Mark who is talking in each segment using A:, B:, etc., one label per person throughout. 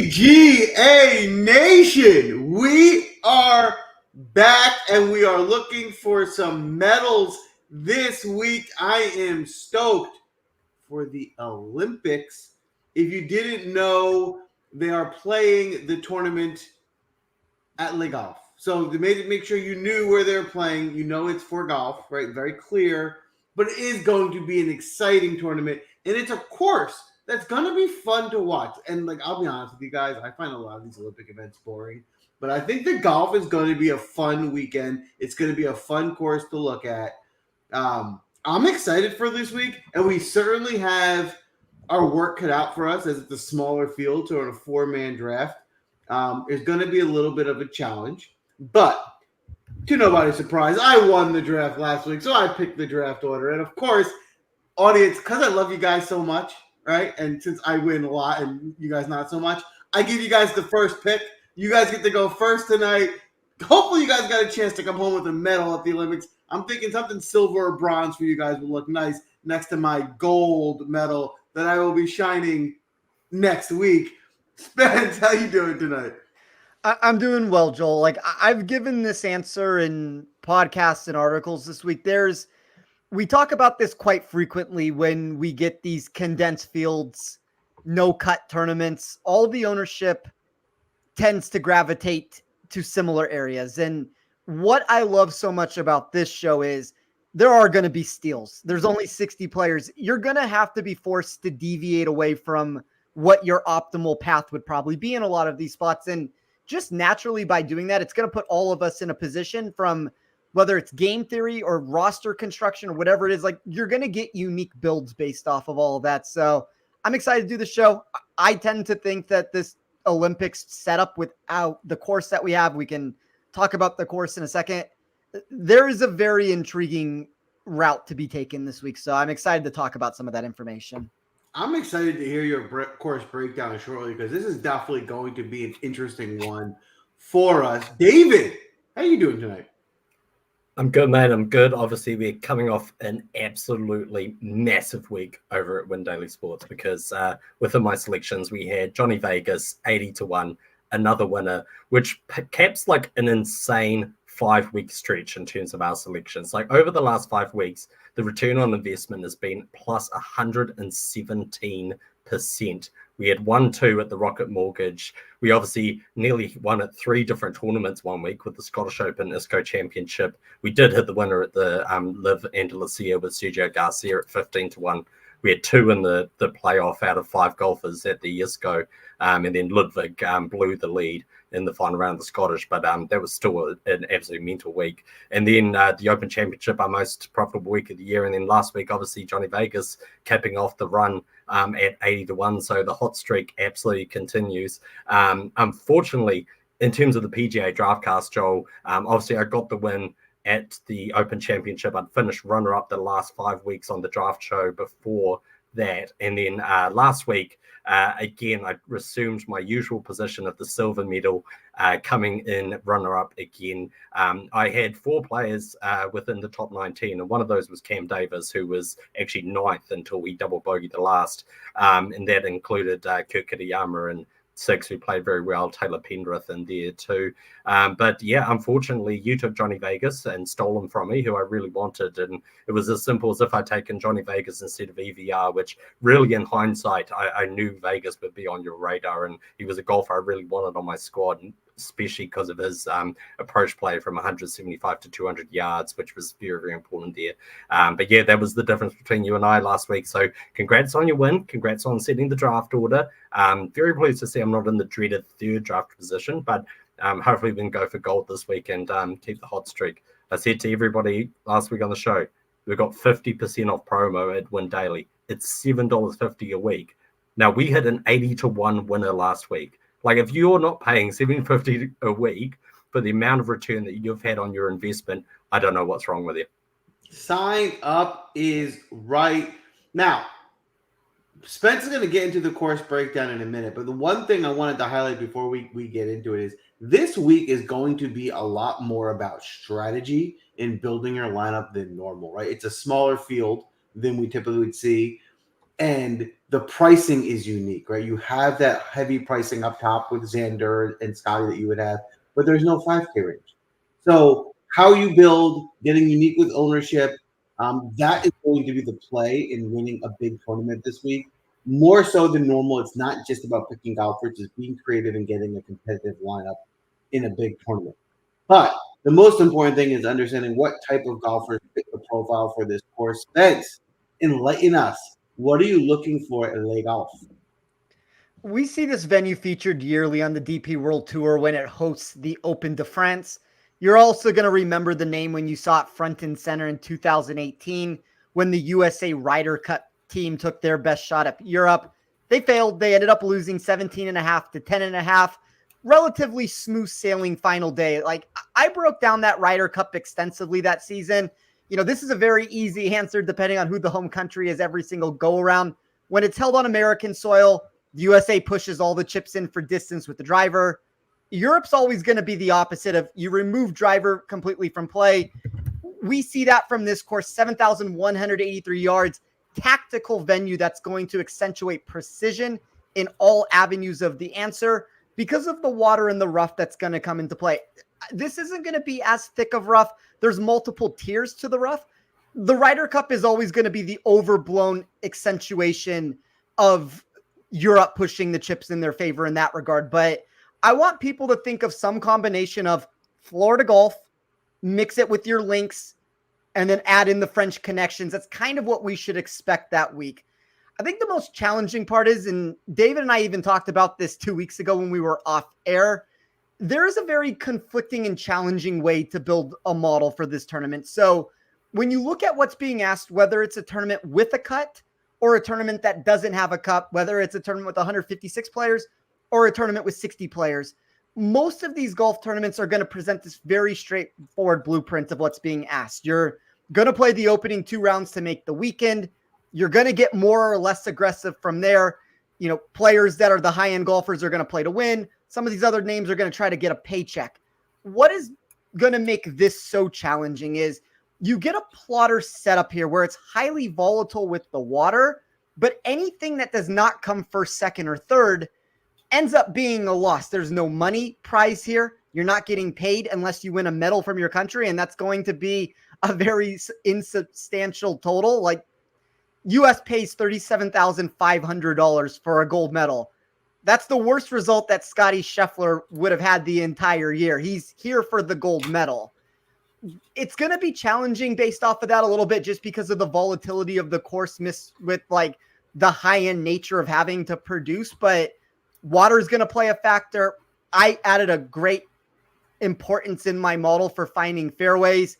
A: PGA Nation, we are back and we are looking for some medals this week. I am stoked for the Olympics. If you didn't know, they are playing the tournament at Le Golf. So to make sure you knew where they're playing, you know it's for golf, right? Very clear. But it is going to be an exciting tournament. And it's a course that's going to be fun to watch. And I'll be honest with you guys, I find a lot of these Olympic events boring. But I think the golf is going to be a fun weekend. It's going to be a fun course to look at. I'm excited for this week. And we certainly have our work cut out for us as it's a smaller field. So in a 4-man draft. It's going to be a little bit of a challenge, but to nobody's surprise, I won the draft last week, so I picked the draft order. And of course, audience, because I love you guys so much, right? And since I win a lot and you guys not so much, I give you guys the first pick. You guys get to go first tonight. Hopefully, you guys got a chance to come home with a medal at the Olympics. I'm thinking something silver or bronze for you guys would look nice next to my gold medal that I will be shining next week. Spence, how you doing tonight?
B: I'm doing well, Joel. I've given this answer in podcasts and articles this week. We talk about this quite frequently when we get these condensed fields, no cut tournaments. All the ownership tends to gravitate to similar areas. And what I love so much about this show is there are going to be steals. There's only 60 players. You're going to have to be forced to deviate away from what your optimal path would probably be in a lot of these spots. And just naturally by doing that, it's going to put all of us in a position from whether it's game theory or roster construction or whatever it is, you're going to get unique builds based off of all of that. So I'm excited to do the show. I tend to think that this Olympics setup without the course that we have, we can talk about the course in a second. There is a very intriguing route to be taken this week. So I'm excited to talk about some of that information.
A: I'm excited to hear your course breakdown shortly because this is definitely going to be an interesting one for us. David, how are you doing tonight?
C: I'm good, man. I'm good. Obviously, we're coming off an absolutely massive week over at Win Daily Sports because within my selections, we had Johnny Vegas, 80-1, another winner, which caps an insane 5-week stretch in terms of our selections. Over the last 5 weeks, the return on investment has been plus 117%. We had 1-2 at the Rocket Mortgage. We obviously nearly won at 3 different tournaments one week with the Scottish Open ISCO Championship. We did hit the winner at the Live Andalusia with Sergio Garcia at 15-1. We had 2 in the playoff out of 5 golfers at the ISCO, and then Ludwig blew the lead in the final round of the Scottish, but that was still an absolutely mental week. And then the Open Championship, our most profitable week of the year. And then last week, obviously, Johnny Vegas capping off the run at 80-1. So the hot streak absolutely continues. Unfortunately, in terms of the PGA Draft Cast, Joel, obviously I got the win at the Open Championship. I'd finished runner-up the last 5 weeks on the draft show before that. And then last week, again, I resumed my usual position of the silver medal, coming in runner-up again. I had 4 players within the top 19, and one of those was Cam Davis, who was actually 9th until we double bogeyed the last. And that included Kurt Kitayama and 6 who played very well, Taylor Pendrith in there too. But yeah, unfortunately, you took Johnny Vegas and stole him from me, who I really wanted. And it was as simple as if I'd taken Johnny Vegas instead of EVR, which really in hindsight, I knew Vegas would be on your radar. And he was a golfer I really wanted on my squad, especially because of his approach play from 175 to 200 yards, which was very, very important there. But yeah, that was the difference between you and I last week. So congrats on your win. Congrats on setting the draft order. Very pleased to see I'm not in the dreaded 3rd draft position, but hopefully we can go for gold this week and keep the hot streak. I said to everybody last week on the show, we've got 50% off promo at Win Daily. It's $7.50 a week. Now, we had an 80-1 winner last week. If you're not paying $7.50 a week for the amount of return that you've had on your investment, I don't know what's wrong with you.
A: Sign up is right. Now, Spence is going to get into the course breakdown in a minute, but the one thing I wanted to highlight before we get into it is this week is going to be a lot more about strategy in building your lineup than normal, right? It's a smaller field than we typically would see. and the pricing is unique, right? You have that heavy pricing up top with Xander and Scotty that you would have, but there's no 5K range. So how you build, getting unique with ownership, that is going to be the play in winning a big tournament this week. More so than normal, it's not just about picking golfers, it's being creative and getting a competitive lineup in a big tournament. But the most important thing is understanding what type of golfers fit the profile for this course. Spence, enlighten us. What are you looking for at LA Golf?
B: We see this venue featured yearly on the DP World Tour when it hosts the Open de France. You're also going to remember the name when you saw it front and center in 2018 when the USA Ryder Cup team took their best shot at Europe. They failed. They ended up losing 17.5 to 10.5. Relatively smooth sailing final day. Like, I broke down that Ryder Cup extensively that season. You know, this is a very easy answer depending on who the home country is every single go around. When it's held on American soil, the USA pushes all the chips in for distance with the driver. Europe's always going to be the opposite of you remove driver completely from play. We see that from this course, 7,183 yards, tactical venue that's going to accentuate precision in all avenues of the answer because of the water and the rough that's going to come into play. This isn't going to be as thick of rough. There's multiple tiers to the rough. The Ryder Cup is always going to be the overblown accentuation of Europe pushing the chips in their favor in that regard. But I want people to think of some combination of Florida golf, mix it with your links, and then add in the French connections. That's kind of what we should expect that week. I think the most challenging part is, and David and I even talked about this 2 weeks ago when we were off air, there is a very conflicting and challenging way to build a model for this tournament. So when you look at what's being asked, whether it's a tournament with a cut or a tournament that doesn't have a cut, whether it's a tournament with 156 players or a tournament with 60 players, most of these golf tournaments are going to present this very straightforward blueprint of what's being asked. You're going to play the opening 2 rounds to make the weekend. You're going to get more or less aggressive from there. You know, players that are the high-end golfers are going to play to win. Some of these other names are going to try to get a paycheck. What is going to make this so challenging is you get a plotter setup here where it's highly volatile with the water, but anything that does not come first, second, or third ends up being a loss. There's no money prize here. You're not getting paid unless you win a medal from your country, and that's going to be a very insubstantial total. Like, US pays $37,500 for a gold medal. That's the worst result that Scotty Scheffler would have had the entire year. He's here for the gold medal. It's going to be challenging based off of that a little bit just because of the volatility of the course mixed with like the high-end nature of having to produce, but water is going to play a factor. I added a great importance in my model for finding fairways.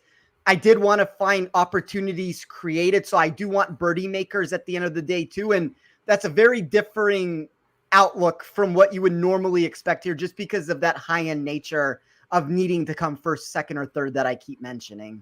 B: I did want to find opportunities created. So I do want birdie makers at the end of the day too. And that's a very differing outlook from what you would normally expect here, just because of that high-end nature of needing to come first, second, or third that I keep mentioning.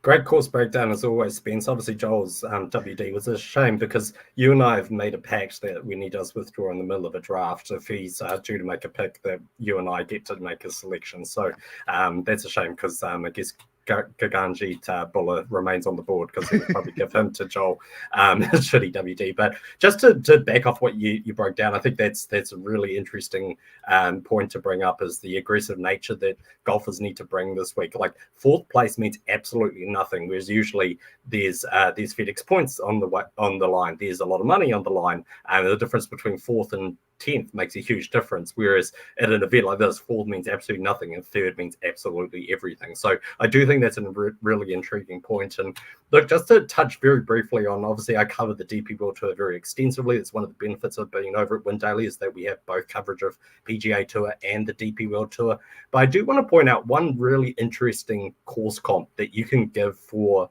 C: Great course breakdown as always, Spence. Obviously, Joel's WD was a shame because you and I have made a pact that when he does withdraw in the middle of a draft, if he's due to make a pick, that you and I get to make a selection. So that's a shame because I guess Gaganjit Buller remains on the board because he would probably give him to Joel should he WD. But just to back off what you broke down, I think that's a really interesting point to bring up is the aggressive nature that golfers need to bring this week. Like, fourth place means absolutely nothing, whereas usually there's FedEx points on the line. There's a lot of money on the line, and the difference between fourth and 10th makes a huge difference, whereas at an event like this, fourth means absolutely nothing and third means absolutely everything. So I do think that's a really intriguing point. And look, just to touch very briefly on, obviously I covered the DP World Tour very extensively. It's one of the benefits of being over at Win Daily is that we have both coverage of PGA Tour and the DP World Tour. But I do want to point out one really interesting course comp that you can give for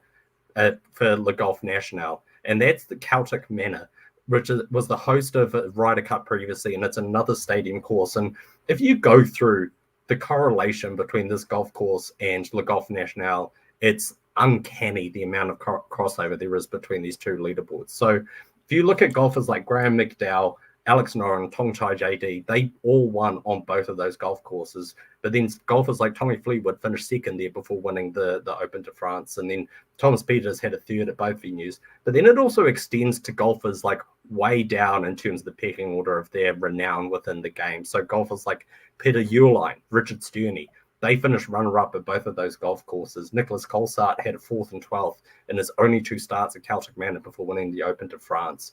C: Le Golf National, and that's the Celtic Manor, which was the host of a Ryder Cup previously, and it's another stadium course. And if you go through the correlation between this golf course and Le Golf National, it's uncanny the amount of crossover there is between these two leaderboards. So if you look at golfers like Graham McDowell, Alex Noren, Tongchai JD, they all won on both of those golf courses. But then golfers like Tommy Fleetwood finished second there before winning the Open de France. And then Thomas Peters had a third at both venues. But then it also extends to golfers like way down in terms of the pecking order of their renown within the game. So golfers like Peter Uihlein, Richard Sterney, they finished runner-up at both of those golf courses. Nicholas Colsaert had a 4th and 12th in his only 2 starts at Celtic Manor before winning the Open de France.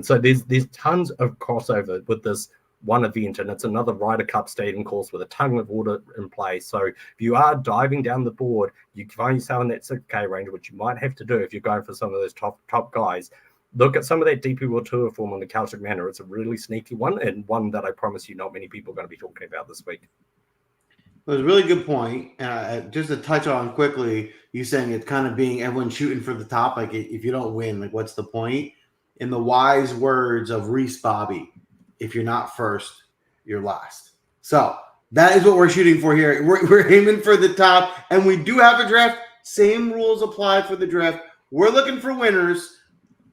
C: So there's tons of crossover with this one event, and it's another Ryder Cup stadium course with a ton of order in play. So if you are diving down the board, you can find yourself in that 6K range, which you might have to do if you're going for some of those top guys. Look at some of that DP World Tour form on the Celtic Manor. It's a really sneaky one, and one that I promise you not many people are going to be talking about this week.
A: It was a really good point. Just to touch on quickly, you saying it's kind of being everyone shooting for the top. Like if you don't win, like what's the point? In the wise words of Reese Bobby, if you're not first, you're last. So that is what we're shooting for here. We're aiming for the top, and we do have a draft. Same rules apply for the draft. We're looking for winners.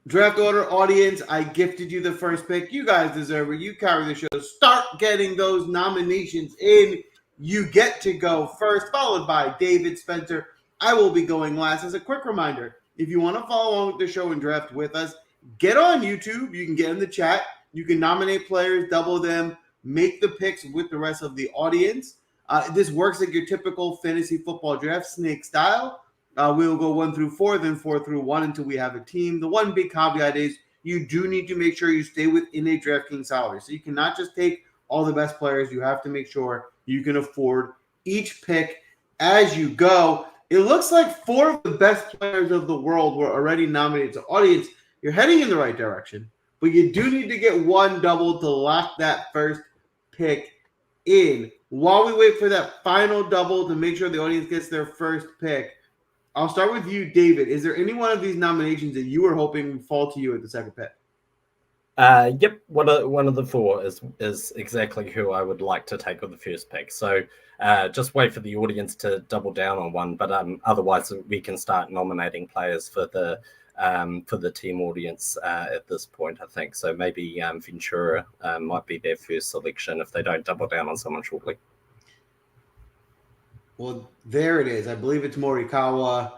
A: Draft order audience, I gifted you the first pick. You guys deserve it. You carry the show. Start getting those nominations in. You get to go first, followed by David Spencer. I will be going last. As a quick reminder, if you want to follow along with the show and draft with us, get on YouTube. You can get in the chat. You can nominate players, double them, make the picks with the rest of the audience. This works like your typical fantasy football draft, snake style. We will go 1 through 4, then 4 through 1 until we have a team. The one big caveat is you do need to make sure you stay within a DraftKings salary. So you cannot just take all the best players. You have to make sure you can afford each pick as you go. It looks like 4 of the best players of the world were already nominated. So audience, you're heading in the right direction, but you do need to get one double to lock that first pick in. While we wait for that final double to make sure the audience gets their first pick, I'll start with you, David. Is there any one of these nominations that you were hoping would fall to you at the second pick?
C: Yep, one of the 4 is exactly who I would like to take with the first pick. So just wait for the audience to double down on one, but otherwise we can start nominating players for the team audience at this point, I think. So maybe Ventura might be their first selection if they don't double down on someone shortly.
A: Well, there it is. I believe it's Morikawa.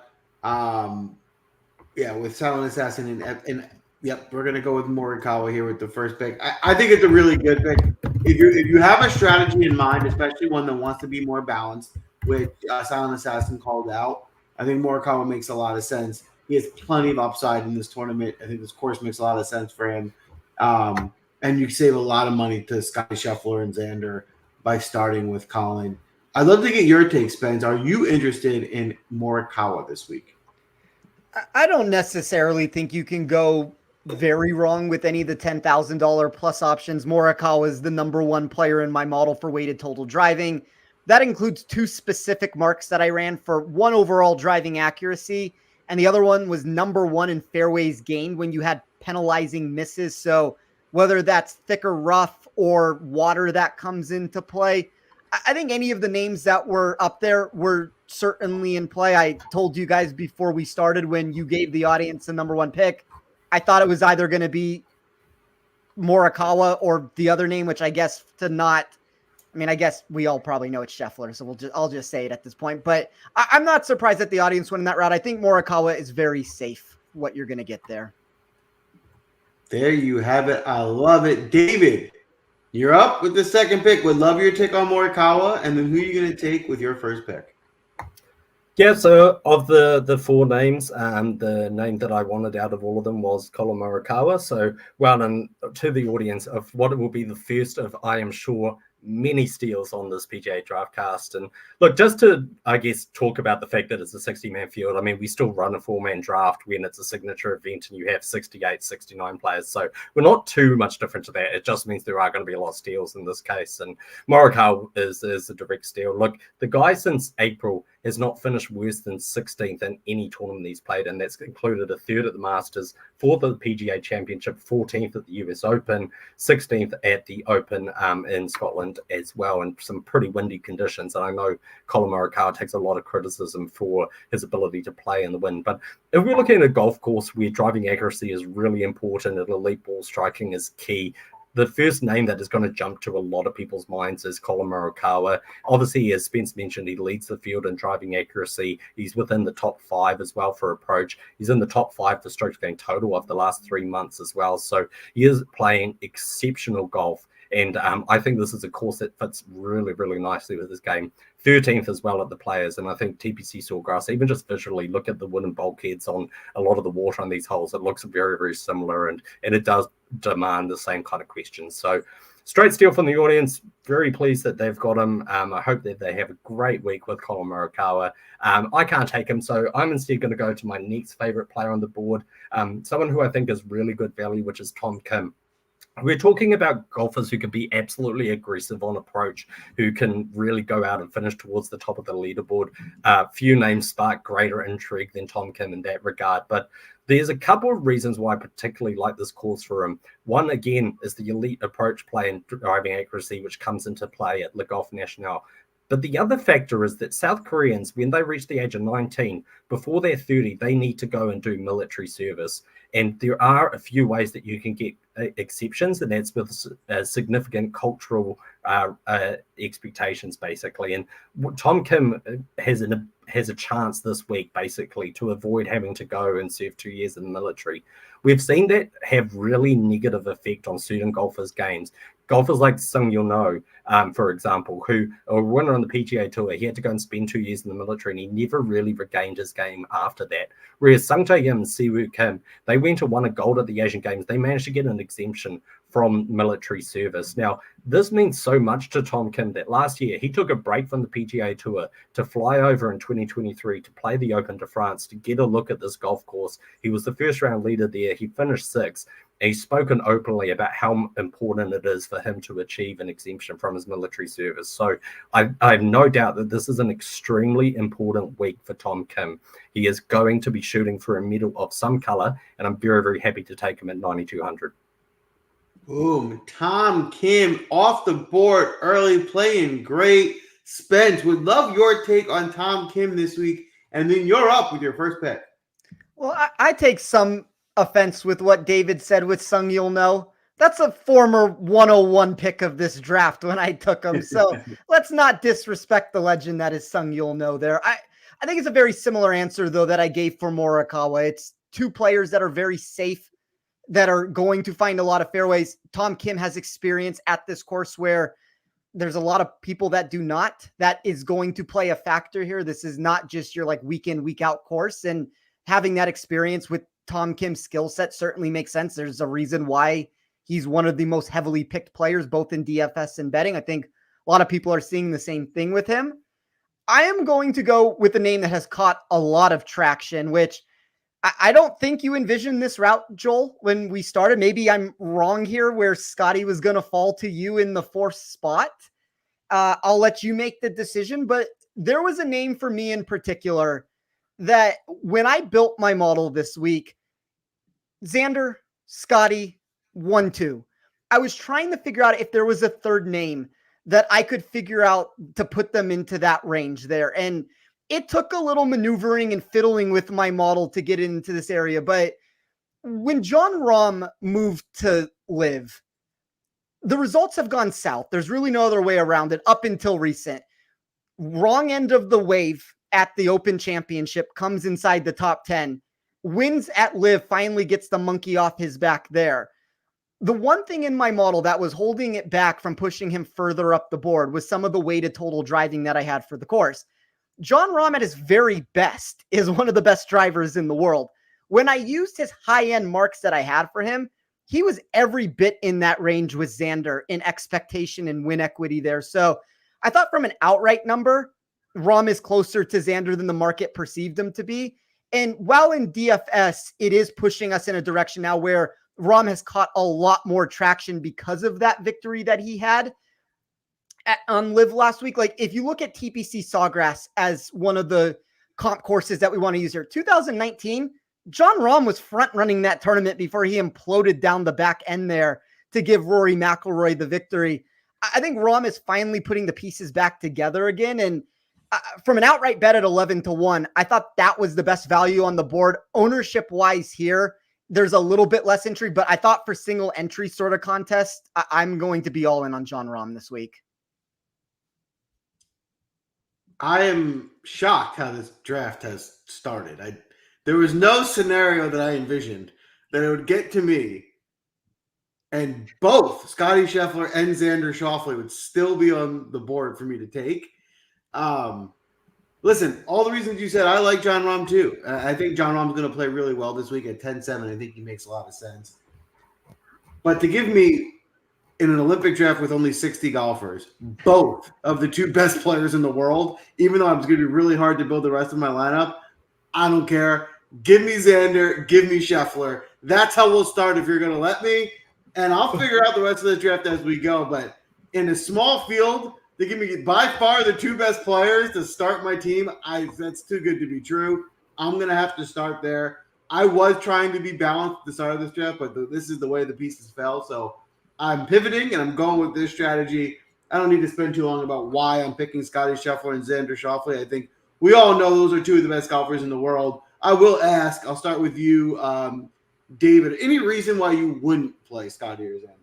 A: With Silent Assassin and yep, we're gonna go with Morikawa here with the first pick. I think it's a really good pick. If you have a strategy in mind, especially one that wants to be more balanced, which Silent Assassin called out, I think Morikawa makes a lot of sense. He has plenty of upside in this tournament. I think this course makes a lot of sense for him. And you save a lot of money to Scotty Scheffler and Xander by starting with Colin. I'd love to get your take, Spence. Are you interested in Morikawa this week?
B: I don't necessarily think you can go very wrong with any of the $10,000 plus options. Morikawa is the number 1 player in my model for weighted total driving. That includes 2 specific marks that I ran for 1 overall driving accuracy, and the other one was number 1 in fairways gained when you had penalizing misses. So whether that's thicker rough or water that comes into play, I think any of the names that were up there were certainly in play. I told you guys before we started, when you gave the audience the number 1 pick, I thought it was either going to be Morikawa or the other name, which I guess I guess we all probably know it's Scheffler, so I'll just say it at this point. But I'm not surprised that the audience went in that route. I think Morikawa is very safe, what you're going to get there.
A: There you have it. I love it. David, you're up with the second pick. Would love your take on Morikawa, and then who are you going to take with your first pick?
C: Yeah, so of the 4 names, the name that I wanted out of all of them was Collin Morikawa. So well done to the audience of what will be the first of, I am sure, many steals on this PGA Draft Cast. And look, just to, I guess, talk about the fact that it's a 60-man field. I mean, we still run a 4-man draft when it's a signature event and you have 68, 69 players. So we're not too much different to that. It just means there are going to be a lot of steals in this case. And Morikawa is a direct steal. Look, the guy since April has not finished worse than 16th in any tournament he's played, and that's included a 3rd at the Masters, 4th at the PGA Championship, 14th at the US Open, 16th at the Open in Scotland as well, in some pretty windy conditions. And I know Collin Morikawa takes a lot of criticism for his ability to play in the wind. But if we're looking at a golf course where driving accuracy is really important and elite ball striking is key, the first name that is going to jump to a lot of people's minds is Colin Morikawa. Obviously, as Spence mentioned, he leads the field in driving accuracy. He's within the top 5 as well for approach. He's in the top 5 for strokes gained total of the last 3 months as well. So he is playing exceptional golf. And I think this is a course that fits really, really nicely with his game. 13th as well at the Players. And I think TPC Sawgrass, even just visually, look at the wooden bulkheads on a lot of the water on these holes. It looks very, very similar. And it does demand the same kind of questions. So straight steal from the audience. Very pleased that they've got him. I hope that they have a great week with Colin Morikawa. I can't take him, so I'm instead going to go to my next favorite player on the board, someone who I think is really good value, which is Tom Kim. We're talking about golfers who can be absolutely aggressive on approach, who can really go out and finish towards the top of the leaderboard. Few names spark greater intrigue than Tom Kim in that regard, but there's a couple of reasons why I particularly like this course for him. One, again, is the elite approach play and driving accuracy, which comes into play at Le Golf National. But the other factor is that South Koreans, when they reach the age of 19, before they're 30, they need to go and do military service. And there are a few ways that you can get exceptions, and that's with significant cultural expectations, basically. And Tom Kim has a chance this week, basically, to avoid having to go and serve 2 years in the military. We've seen that have really negative effect on certain golfers' games. Golfers like Sung Yul No, for example, who a winner on the PGA Tour, he had to go and spend 2 years in the military, and he never really regained his game after that. Whereas Sung Jae Im and Siwoo Kim, they went and won a gold at the Asian Games. They managed to get an exemption from military service. Now, this means so much to Tom Kim that last year he took a break from the PGA Tour to fly over in 2023 to play the Open de France, to get a look at this golf course. He was the first round leader there. He finished 6th. He's spoken openly about how important it is for him to achieve an exemption from his military service. So I have no doubt that this is an extremely important week for Tom Kim. He is going to be shooting for a medal of some color, and I'm very, very happy to take him at 9,200.
A: Boom. Tom Kim off the board early, playing great. Spence, would love your take on Tom Kim this week, and then you're up with your first pick.
B: Well, I take some offense with what David said with Sung Yul No. That's a former 101 pick of this draft when I took him. So let's not disrespect the legend that is Sung Yul No there. I think it's a very similar answer, though, that I gave for Morikawa. It's two players that are very safe, that are going to find a lot of fairways. Tom Kim has experience at this course where there's a lot of people that do not. That is going to play a factor here. This is not just your like week in, week out course. And having that experience with Tom Kim's skill set certainly makes sense. There's a reason why he's one of the most heavily picked players, both in DFS and betting. I think a lot of people are seeing the same thing with him. I am going to go with a name that has caught a lot of traction, which I don't think you envisioned this route, Joel, when we started. Maybe I'm wrong here where Scotty was going to fall to you in the 4th spot. I'll let you make the decision, but there was a name for me in particular that when I built my model this week, Xander, Scotty, 1-2. I was trying to figure out if there was a third name that I could figure out to put them into that range there. And it took a little maneuvering and fiddling with my model to get into this area. But when Jon Rahm moved to LIV, the results have gone south. There's really no other way around it up until recent. Wrong end of the wave at the Open Championship, comes inside the top 10, wins at LIV, finally gets the monkey off his back there. The one thing in my model that was holding it back from pushing him further up the board was some of the weighted total driving that I had for the course. Jon Rahm at his very best is one of the best drivers in the world. When I used his high-end marks that I had for him, he was every bit in that range with Xander in expectation and win equity there. So I thought from an outright number, Rahm is closer to Xander than the market perceived him to be. And while in DFS, it is pushing us in a direction now where Rahm has caught a lot more traction because of that victory that he had on LIV last week. Like if you look at TPC Sawgrass as one of the comp courses that we want to use here, 2019, Jon Rahm was front running that tournament before he imploded down the back end there to give Rory McIlroy the victory. I think Rahm is finally putting the pieces back together again. And from an outright bet at 11-1, I thought that was the best value on the board. Ownership wise here, there's a little bit less intrigue, but I thought for single entry sort of contest, I'm going to be all in on Jon Rahm this week.
A: I am shocked how this draft has started. There was no scenario that I envisioned that it would get to me and both Scotty Scheffler and Xander Schauffele would still be on the board for me to take. Listen, all the reasons you said, I like Jon Rahm too. I think Jon Rahm's going to play really well this week at 10-7. I think he makes a lot of sense. But to give me, in an Olympic draft with only 60 golfers, both of the two best players in the world, even though it's going to be really hard to build the rest of my lineup, I don't care. Give me Xander, give me Scheffler. That's how we'll start if you're going to let me. And I'll figure out the rest of the draft as we go. But in a small field, they give me by far the two best players to start my team. That's too good to be true. I'm going to have to start there. I was trying to be balanced at the start of this draft, but this is the way the pieces fell. So I'm pivoting, and I'm going with this strategy. I don't need to spend too long about why I'm picking Scotty Scheffler and Xander Schauffele. I think we all know those are two of the best golfers in the world. I will ask, I'll start with you, David, any reason why you wouldn't play Scotty or Xander?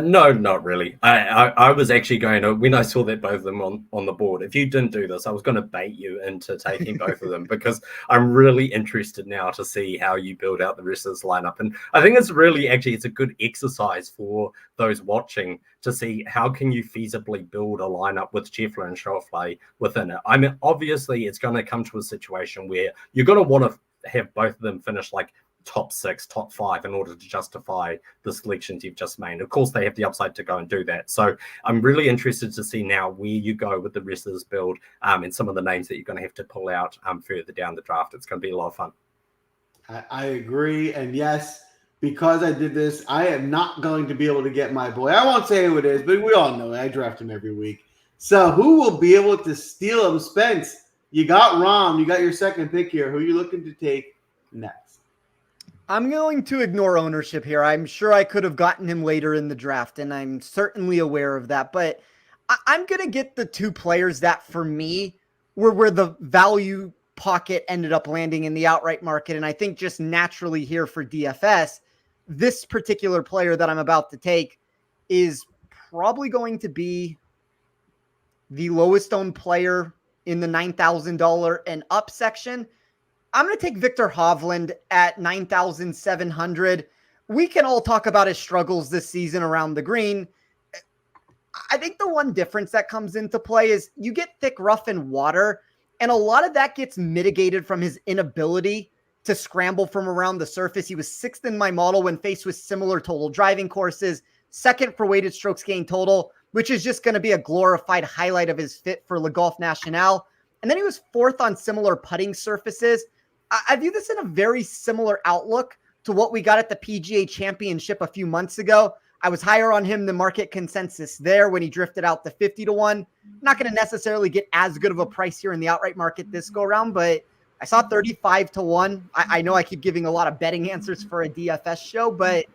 C: No, not really. I was actually going to, when I saw that both of them on the board, if you didn't do this, I was going to bait you into taking both of them because I'm really interested now to see how you build out the rest of this lineup. And I think it's really, actually, it's a good exercise for those watching to see how can you feasibly build a lineup with Scheffler and Schauffele within it. I mean, obviously, it's going to come to a situation where you're going to want to have both of them finish like top 6, top 5 in order to justify the selections you've just made. Of course, they have the upside to go and do that. So I'm really interested to see now where you go with the rest of this build and some of the names that you're going to have to pull out further down the draft. It's going to be a lot of fun.
A: I agree. And yes, because I did this, I am not going to be able to get my boy. I won't say who it is, but we all know it. I draft him every week. So who will be able to steal him? Spence, you got Rahm. You got your second pick here. Who are you looking to take next?
B: I'm going to ignore ownership here. I'm sure I could have gotten him later in the draft, and I'm certainly aware of that. But I'm going to get the two players that, for me, were where the value pocket ended up landing in the outright market. And I think just naturally here for DFS, this particular player that I'm about to take is probably going to be the lowest owned player in the $9,000 and up section. I'm going to take Viktor Hovland at 9,700. We can all talk about his struggles this season around the green. I think the one difference that comes into play is you get thick, rough, and water, and a lot of that gets mitigated from his inability to scramble from around the surface. He was 6th in my model when faced with similar total driving courses, 2nd for weighted strokes gained total, which is just going to be a glorified highlight of his fit for Le Golf National. And then he was 4th on similar putting surfaces. I view this in a very similar outlook to what we got at the PGA Championship a few months ago. I was higher on him than market consensus there when he drifted out to 50-1. Not going to necessarily get as good of a price here in the outright market this go around, but I saw 35-1. I know I keep giving a lot of betting answers for a DFS show, but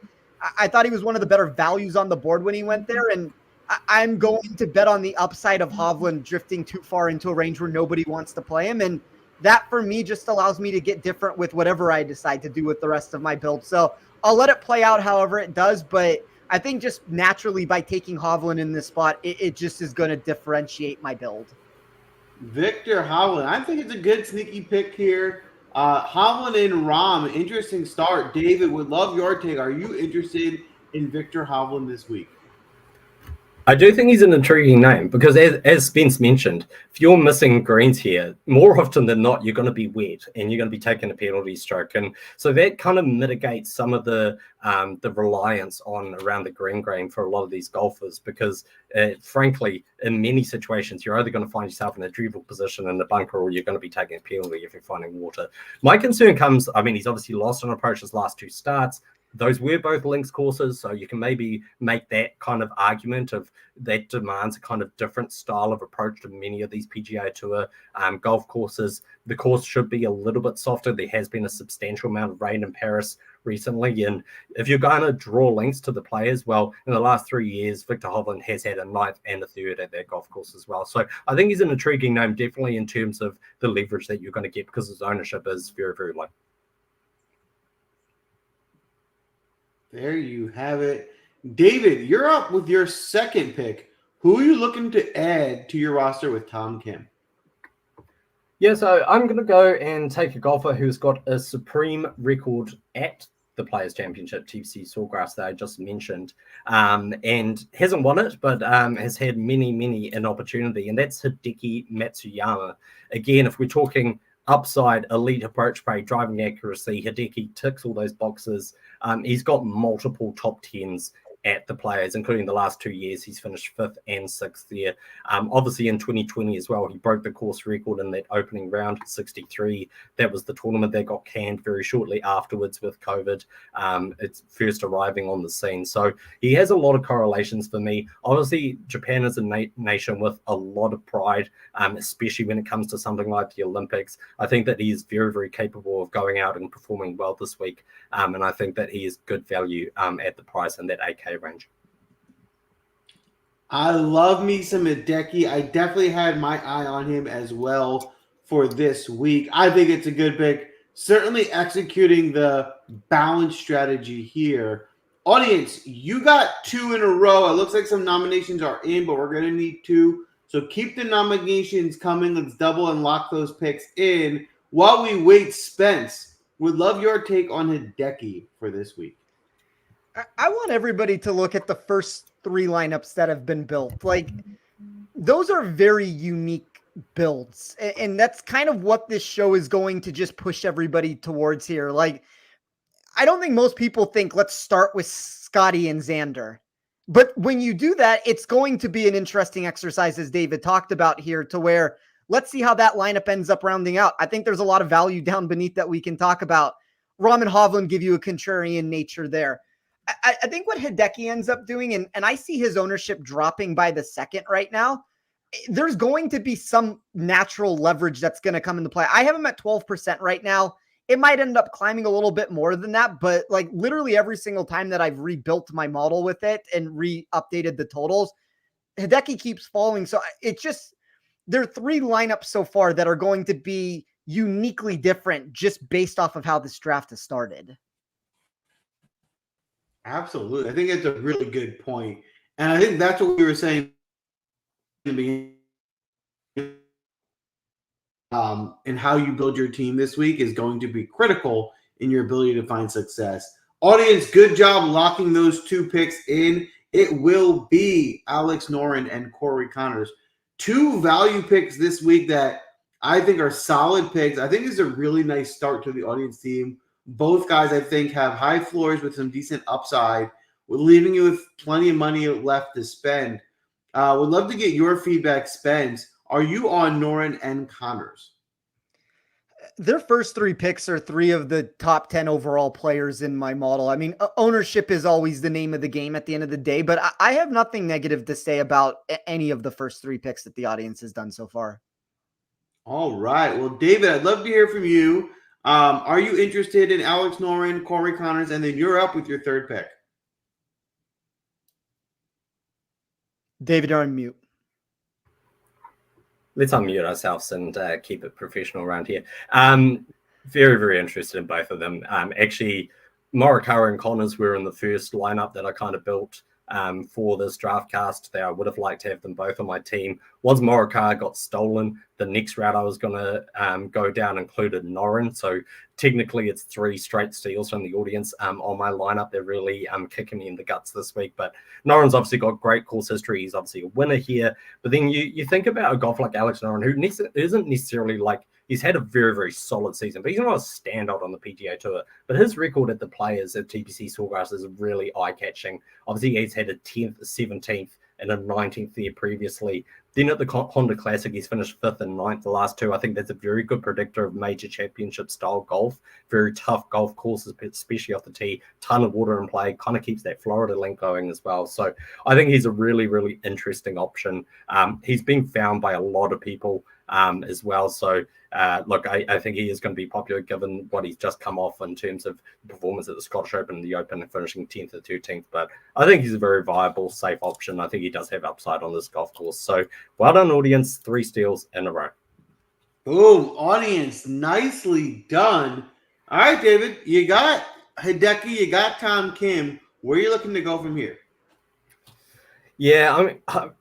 B: I thought he was one of the better values on the board when he went there. And I'm going to bet on the upside of Hovland drifting too far into a range where nobody wants to play him. And that for me just allows me to get different with whatever I decide to do with the rest of my build. So I'll let it play out however it does, but I think just naturally by taking Hovland in this spot, it just is going to differentiate my build.
A: Viktor Hovland. I think it's a good sneaky pick here. Hovland and Rahm, interesting start. David, would love your take. Are you interested in Viktor Hovland this week?
C: I do think he's an intriguing name because, as Spence mentioned, if you're missing greens here, more often than not, you're going to be wet and you're going to be taking a penalty stroke. And so that kind of mitigates some of the reliance on around the green game for a lot of these golfers because, frankly, in many situations, you're either going to find yourself in a dribble position in the bunker or you're going to be taking a penalty if you're finding water. My concern comes, I mean, he's obviously lost on approach his last 2 starts. Those were both links courses, so you can maybe make that kind of argument of that demands a kind of different style of approach to many of these PGA Tour golf courses. The course should be a little bit softer. There has been a substantial amount of rain in Paris recently, and if you're going to draw links to the players, well, in the last 3 years, Viktor Hovland has had a 9th and a 3rd at that golf course as well. So I think he's an intriguing name, definitely in terms of the leverage that you're going to get because his ownership is very, very low.
A: There you have it. David, you're up with your second pick. Who are you looking to add to your roster with Tom Kim?
C: Yeah, so I'm going to go and take a golfer who's got a supreme record at the Players' Championship, TPC Sawgrass, that I just mentioned, and hasn't won it, but has had many an opportunity, and that's Hideki Matsuyama. Again, if we're talking upside, elite approach play, driving accuracy, Hideki ticks all those boxes. He's got multiple top 10s at the Players, including the last 2 years. He's finished 5th and 6th there. Obviously in 2020 as well, he broke the course record in that opening round, 63. That was the tournament that got canned very shortly afterwards with COVID. It's first arriving on the scene. So he has a lot of correlations for me. Obviously, Japan is a nation with a lot of pride, especially when it comes to something like the Olympics. I think that he is very capable of going out and performing well this week. And I think that he is good value at the price in that 8K range.
A: I love me some Hideki. I definitely had my eye on him as well for this week. I think it's a good pick. Certainly executing the balance strategy here. Audience, you got 2 in a row. It looks like some nominations are in, but we're going to need 2. So keep the nominations coming. Let's double and lock those picks in. While we wait, Spence, would love your take on Hideki for this week.
B: I want everybody to look at the first 3 lineups that have been built. Like, those are very unique builds. And that's kind of what this show is going to just push everybody towards here. Like, I don't think most people think, let's start with Scotty and Xander. But when you do that, it's going to be an interesting exercise, as David talked about here, to where let's see how that lineup ends up rounding out. I think there's a lot of value down beneath that we can talk about. Rahm Hovland give you a contrarian nature there. I think what Hideki ends up doing, and I see his ownership dropping by the second right now, there's going to be some natural leverage that's going to come into play. I have him at 12% right now. It might end up climbing a little bit more than that, but like literally every single time that I've rebuilt my model with it and re-updated the totals, Hideki keeps falling. So it's just, there are 3 lineups so far that are going to be uniquely different just based off of how this draft has started.
A: Absolutely. I think it's a really good point. And I think that's what we were saying in the beginning. And how you build your team this week is going to be critical in your ability to find success. Audience, good job locking those 2 picks in. It will be Alex Noren and Corey Connors. 2 value picks this week that I think are solid picks. I think it's a really nice start to the audience team. Both guys, I think, have high floors with some decent upside, leaving you with plenty of money left to spend. Would love to get your feedback, Spence. Are you on Noren and Connors?
B: Their first 3 picks are 3 of the top 10 overall players in my model. I mean, ownership is always the name of the game at the end of the day, but I have nothing negative to say about any of the first 3 picks that the audience has done so far.
A: All right. Well, David, I'd love to hear from you. Are you interested in Alex Noren, Corey Connors, and then you're up with your 3rd pick?
B: David, you're on mute.
C: Let's unmute ourselves and keep it professional around here. Very interested in both of them. Actually, Morikawa and Connors were in the first lineup that I kind of built for this draft cast. That I would have liked to have them both on my team. Once Morikawa got stolen, the next route I was going to go down included Noren. So technically it's 3 straight steals from the audience on my lineup. They're really kicking me in the guts this week. But Noren's obviously got great course history. He's obviously a winner here. But then you think about a golfer like Alex Noren, who isn't necessarily like, he's had a very solid season, but he's not a standout on the PGA Tour. But his record at the Players at TPC Sawgrass is really eye-catching. Obviously, he's had a 10th, 17th, and a 19th there previously. Then at the Honda Classic, he's finished 5th and 9th the last 2. I think that's a very good predictor of major championship-style golf. Very tough golf courses, especially off the tee. Ton of water in play. Kind of keeps that Florida link going as well. So I think he's a really interesting option. He's been found by a lot of people as well. So look, I think he is going to be popular given what he's just come off in terms of performance at the Scottish Open and the Open and finishing 10th or 13th. But I think he's a very viable, safe option. I think he does have upside on this golf course. So well done, audience. 3 steals in a row.
A: Boom, audience. Nicely done. All right, David, you got Hideki, you got Tom Kim. Where are you looking to go from here?
C: Yeah,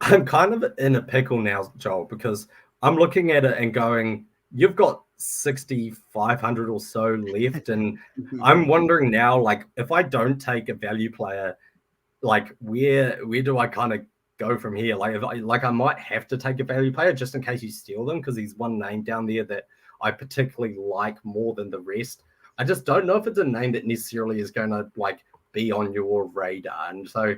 C: I'm kind of in a pickle now, Joel, because I'm looking at it and going, you've got 6,500 or so left, and I'm wondering now, like, if I don't take a value player, like, where do I kind of go from here? Like, I might have to take a value player just in case you steal them, because he's one name down there that I particularly like more than the rest. I just don't know if it's a name that necessarily is going to like be on your radar, and so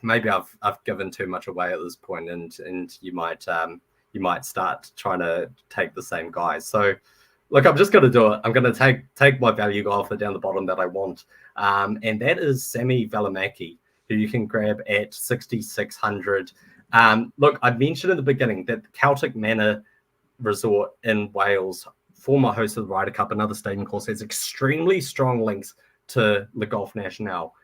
C: maybe I've given too much away at this point, and you might start trying to take the same guys. So, look, I'm just going to do it. I'm going to take my value golfer down the bottom that I want, and that is Sami Välimäki, who you can grab at 6,600. Look, I mentioned in the beginning that the Celtic Manor Resort in Wales, former host of the Ryder Cup, another stadium course, has extremely strong links to Le Golf National.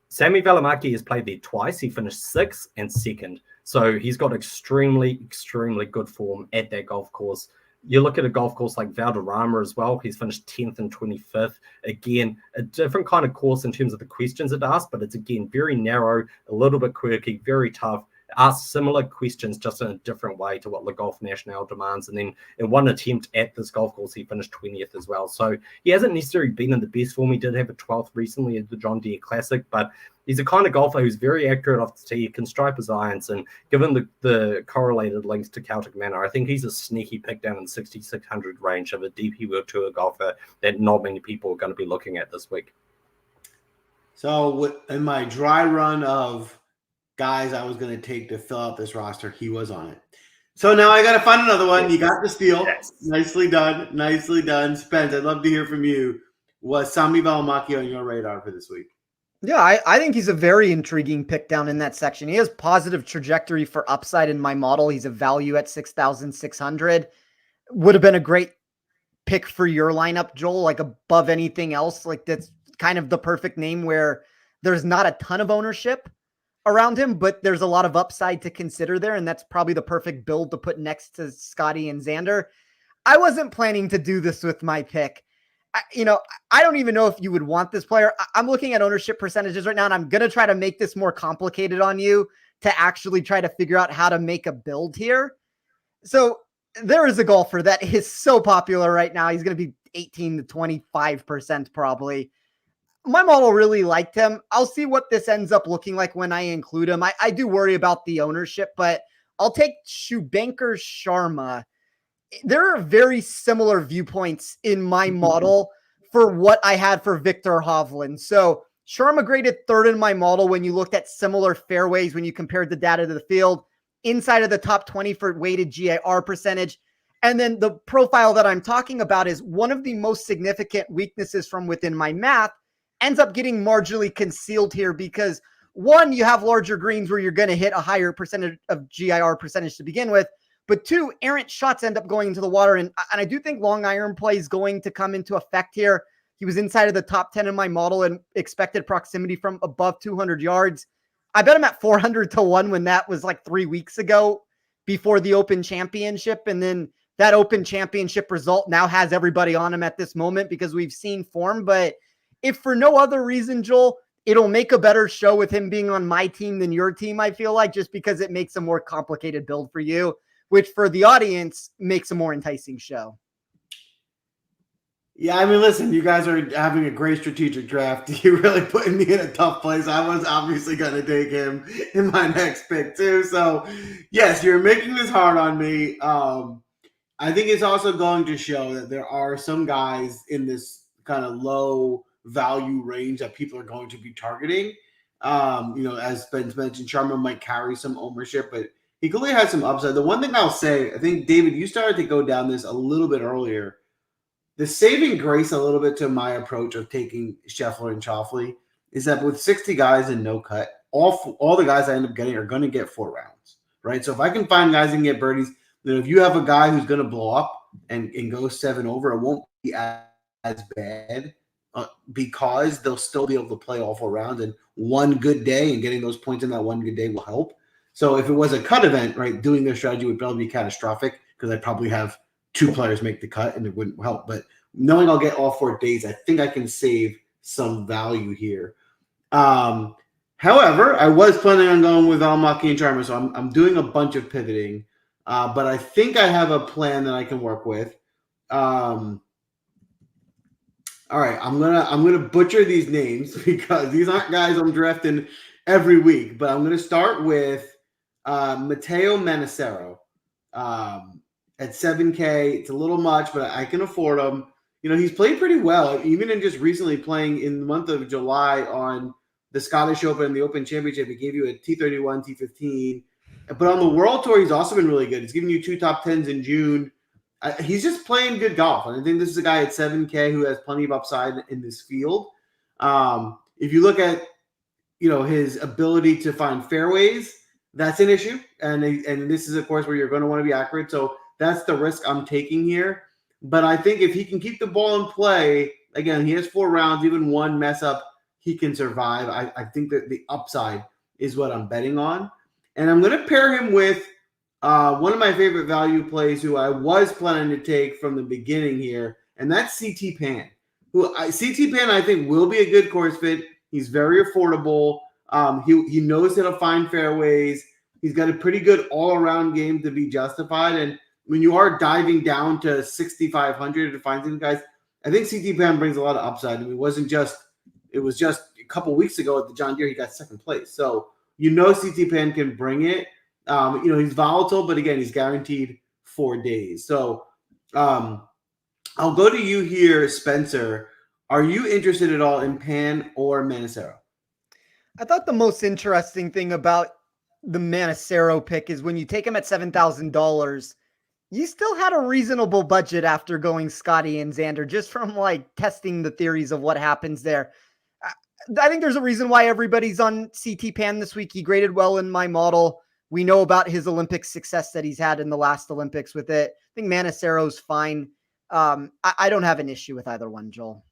C: Sami Välimäki has played there twice. He finished 6th and 2nd. So he's got extremely, extremely good form at that golf course. You look at a golf course like Valderrama as well. He's finished 10th and 25th. Again, a different kind of course in terms of the questions it asks, but it's, again, very narrow, a little bit quirky, very tough. Asks similar questions just in a different way to what Le Golf National demands. And then in one attempt at this golf course, he finished 20th as well. So he hasn't necessarily been in the best form. He did have a 12th recently at the John Deere Classic, but he's a kind of golfer who's very accurate off the tee, can stripe his irons, and given the correlated links to Celtic Manor, I think he's a sneaky pick down in the 6,600 range of a DP World Tour golfer that not many people are going to be looking at this week.
A: So in my dry run of guys I was going to take to fill out this roster, he was on it. So now I got to find another one. You got the steal.
C: Yes.
A: Nicely done. Nicely done. Spence, I'd love to hear from you. Was Sami Välimäki on your radar for this week?
B: Yeah, I think he's a very intriguing pick down in that section. He has positive trajectory for upside in my model. He's a value at 6,600. Would have been a great pick for your lineup, Joel, like above anything else. Like that's kind of the perfect name where there's not a ton of ownership around him, but there's a lot of upside to consider there. And that's probably the perfect build to put next to Scotty and Xander. I wasn't planning to do this with my pick. I don't even know if you would want this player. I'm looking at ownership percentages right now, and I'm going to try to make this more complicated on you to actually try to figure out how to make a build here. So there is a golfer that is so popular right now. He's going to be 18 to 25% probably. My model really liked him. I'll see what this ends up looking like when I include him. I do worry about the ownership, but I'll take Shubhankar Sharma. There are very similar viewpoints in my model for what I had for Victor Hovland. So Sharma graded 3rd in my model when you looked at similar fairways, when you compared the data to the field, inside of the top 20 for weighted GIR percentage. And then the profile that I'm talking about is one of the most significant weaknesses from within my math ends up getting marginally concealed here because one, you have larger greens where you're going to hit a higher percentage of GIR percentage to begin with. But two, errant shots end up going into the water. And I do think long iron play is going to come into effect here. He was inside of the top 10 in my model and expected proximity from above 200 yards. I bet him at 400 to 1 when that was like 3 weeks ago before the Open Championship. And then that Open Championship result now has everybody on him at this moment because we've seen form. But if for no other reason, Joel, it'll make a better show with him being on my team than your team, I feel like, just because it makes a more complicated build for you, which for the audience makes a more enticing show.
A: Yeah, I mean, listen, you guys are having a great strategic draft. You're really putting me in a tough place. I was obviously going to take him in my next pick too. So, yes, you're making this hard on me. I think it's also going to show that there are some guys in this kind of low value range that people are going to be targeting. As Spence mentioned, Sharma might carry some ownership, but he clearly has some upside. The one thing I'll say, I think, David, you started to go down this a little bit earlier. The saving grace a little bit to my approach of taking Scheffler and Schauffele is that with 60 guys and no cut, all the guys I end up getting are going to get 4 rounds, right? So if I can find guys that can get birdies, then if you have a guy who's going to blow up and go 7 over, it won't be as bad because they'll still be able to play all 4 rounds. And one good day and getting those points in that one good day will help. So if it was a cut event, right, doing their strategy would probably be catastrophic because I'd probably have 2 players make the cut and it wouldn't help. But knowing I'll get all 4 days, I think I can save some value here. However, I was planning on going with Almaki and Charmer, so I'm doing a bunch of pivoting. But I think I have a plan that I can work with. All right, I'm gonna butcher these names because these aren't guys I'm drafting every week. But I'm gonna start with Matteo Manacero at 7K. It's a little much, but I can afford him. He's played pretty well, even in just recently playing in the month of July on the Scottish Open and the Open Championship. He gave you a T31, T15. But on the World Tour, he's also been really good. He's giving you 2 top 10s in June. He's just playing good golf. And I think this is a guy at 7K who has plenty of upside in this field. If you look at, his ability to find fairways, that's an issue. And this is, of course, where you're going to want to be accurate. So that's the risk I'm taking here. But I think if he can keep the ball in play, again, he has 4 rounds, even one mess up, he can survive. I think that the upside is what I'm betting on. And I'm going to pair him with one of my favorite value plays who I was planning to take from the beginning here, and that's CT Pan. CT Pan, I think, will be a good course fit. He's very affordable. He knows how to find fairways. He's got a pretty good all-around game to be justified. And when you are diving down to 6,500 to find these guys, I think CT Pan brings a lot of upside. I mean, it was just a couple weeks ago at the John Deere, he got second place. So CT Pan can bring it. He's volatile, but again, he's guaranteed 4 days. So I'll go to you here, Spencer. Are you interested at all in Pan or Manacero?
B: I thought the most interesting thing about the Manacero pick is when you take him at $7,000, you still had a reasonable budget after going Scotty and Xander, just from testing the theories of what happens there. I think there's a reason why everybody's on CT Pan this week. He graded well in my model. We know about his Olympic success that he's had in the last Olympics with it. I think Manacero's fine. I don't have an issue with either one, Joel.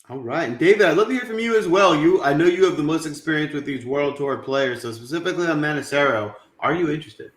A: All right. And David, I'd love to hear from you as well. I know you have the most experience with these World Tour players, so specifically on Manacero, are you interested?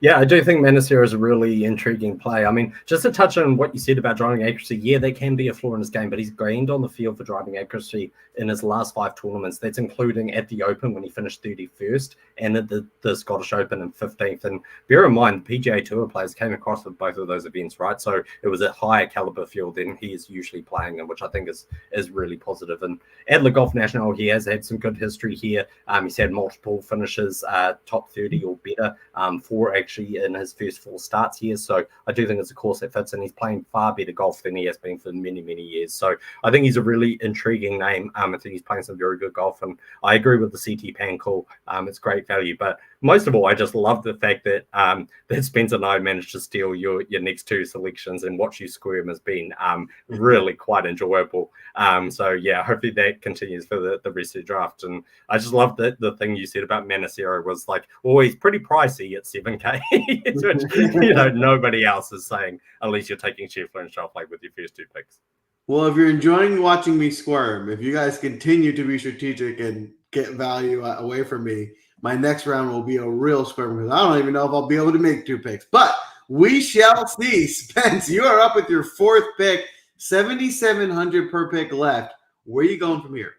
C: Yeah, I do think Manacero is a really intriguing play. I mean, just to touch on what you said about driving accuracy, yeah, there can be a flaw in his game, but he's gained on the field for driving accuracy in his last 5 tournaments. That's including at the Open when he finished 31st and at the Scottish Open in 15th. And bear in mind, the PGA Tour players came across with both of those events, right? So it was a higher caliber field than he is usually playing in, which I think is really positive. And at Le Golf National, he has had some good history here. He's had multiple finishes, top 30 or better, for actually in his first 4 starts here. So I do think it's a course that fits, and he's playing far better golf than he has been for many, many years. So I think he's a really intriguing name. I think he's playing some very good golf, and I agree with the CT Pan call. It's great value, but most of all, I just love the fact that that Spence and I managed to steal your next 2 selections, and watch you squirm has been really quite enjoyable. So yeah, hopefully that continues for the rest of the draft. And I just love that the thing you said about Manacero was he's pretty pricey at 7K, which nobody else is saying, unless you're taking Scheffler and Schauffele with your first 2 picks.
A: Well, if you're enjoying watching me squirm, if you guys continue to be strategic and get value away from me, my next round will be a real squirm, because I don't even know if I'll be able to make 2 picks. But we shall see. Spence, you are up with your 4th pick, 7,700 per pick left. Where are you going from here?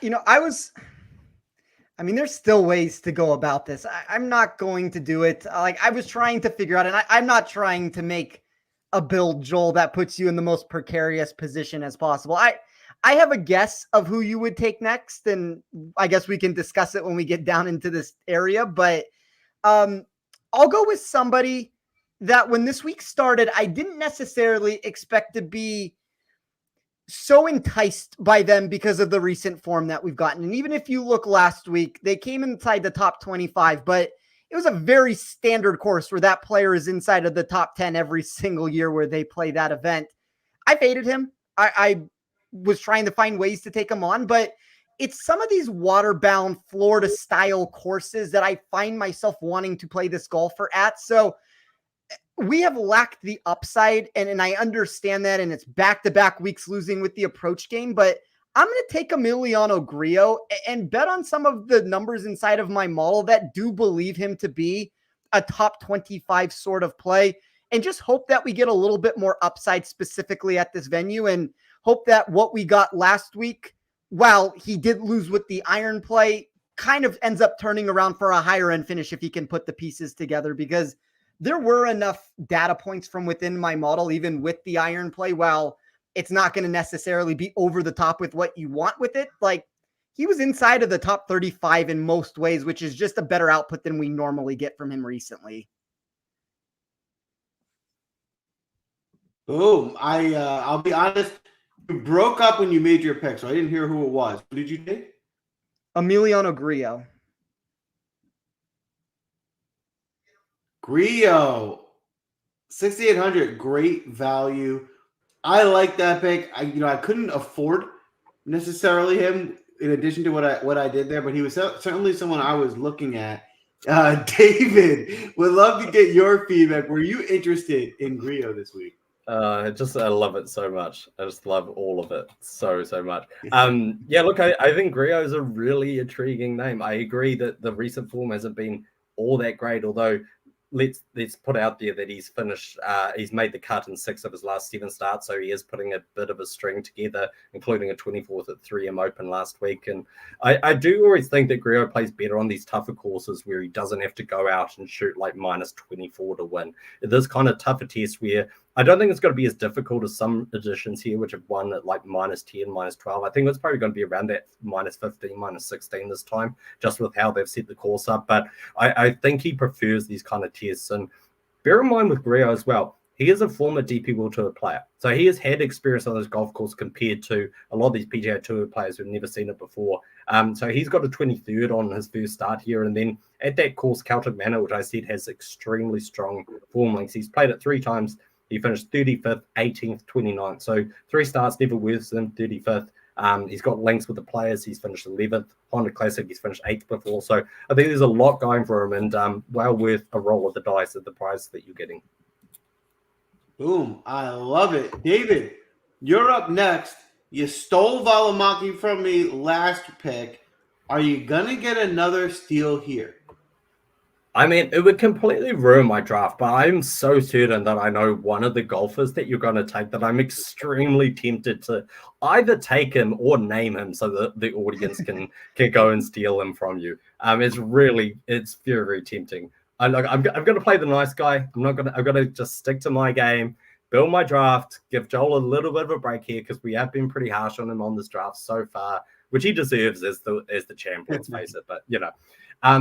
B: There's still ways to go about this. I'm not going to do it. I was trying to figure out, and I'm not trying to make a build, Joel, that puts you in the most precarious position as possible. I have a guess of who you would take next, and I guess we can discuss it when we get down into this area. But I'll go with somebody that when this week started, I didn't necessarily expect to be so enticed by them because of the recent form that we've gotten. And even if you look last week, they came inside the top 25, but it was a very standard course where that player is inside of the top 10 every single year where they play that event. I faded him. I was trying to find ways to take him on, but it's some of these water-bound Florida style courses that I find myself wanting to play this golfer at. So we have lacked the upside, and I understand that, and it's back-to-back weeks losing with the approach game, but I'm going to take Emiliano Grillo and bet on some of the numbers inside of my model that do believe him to be a top 25 sort of play. and just hope that we get a little bit more upside specifically at this venue, and hope that what we got last week, while he did lose with the iron play, kind of ends up turning around for a higher end finish if he can put the pieces together, because there were enough data points from within my model, even with the iron play, while it's not going to necessarily be over the top with what you want with it. Like, he was inside of the top 35 in most ways, which is just a better output than we normally get from him recently.
A: Boom. I'll be honest, you broke up when you made your pick, so I didn't hear who it was. Who did you take?
B: Emiliano Grillo.
A: Grillo, 6,800, great value. I like that pick. I couldn't afford necessarily him in addition to what I did there, but he was certainly someone I was looking at. David, would love to get your feedback. Were you interested in Grillo this week?
C: I love it so much. I just love all of it so much. Look, I think Grillo is a really intriguing name. I agree that the recent form hasn't been all that great, although let's put out there that he's finished, he's made the cut in 6 of his last 7 starts, so he is putting a bit of a string together, including a 24th at 3M Open last week. And I do always think that Grillo plays better on these tougher courses where he doesn't have to go out and shoot like minus 24 to win. This kind of tougher test where I don't think it's going to be as difficult as some editions here, which have won at like minus 10, minus 12. I think it's probably going to be around that minus 15, minus 16 this time, just with how they've set the course up. But I think he prefers these kind of tests. And bear in mind with Grillo as well, he is a former DP World Tour player. So he has had experience on this golf course compared to a lot of these PGA Tour players who've never seen it before. So he's got a 23rd on his first start here. And then at that course, Celtic Manor, which I said has extremely strong form links. He's played it 3 times. He finished 35th, 18th, 29th. So 3 starts, never worse than 35th. He's got links with the players. He's finished 11th. Honda Classic, he's finished 8th before. So I think there's a lot going for him, and well worth a roll of the dice at the price that you're getting.
A: Boom. I love it. David, you're up next. You stole Valimaki from me last pick. Are you going to get another steal here?
C: I mean, it would completely ruin my draft, but I'm so certain that I know one of the golfers that you're going to take that I'm extremely tempted to either take him or name him so that the audience can go and steal him from you. It's very, very tempting. I'm going to play the nice guy. I'm going to just stick to my game, build my draft, give Joel a little bit of a break here because we have been pretty harsh on him on this draft so far, which he deserves as the champ, let's face it. But,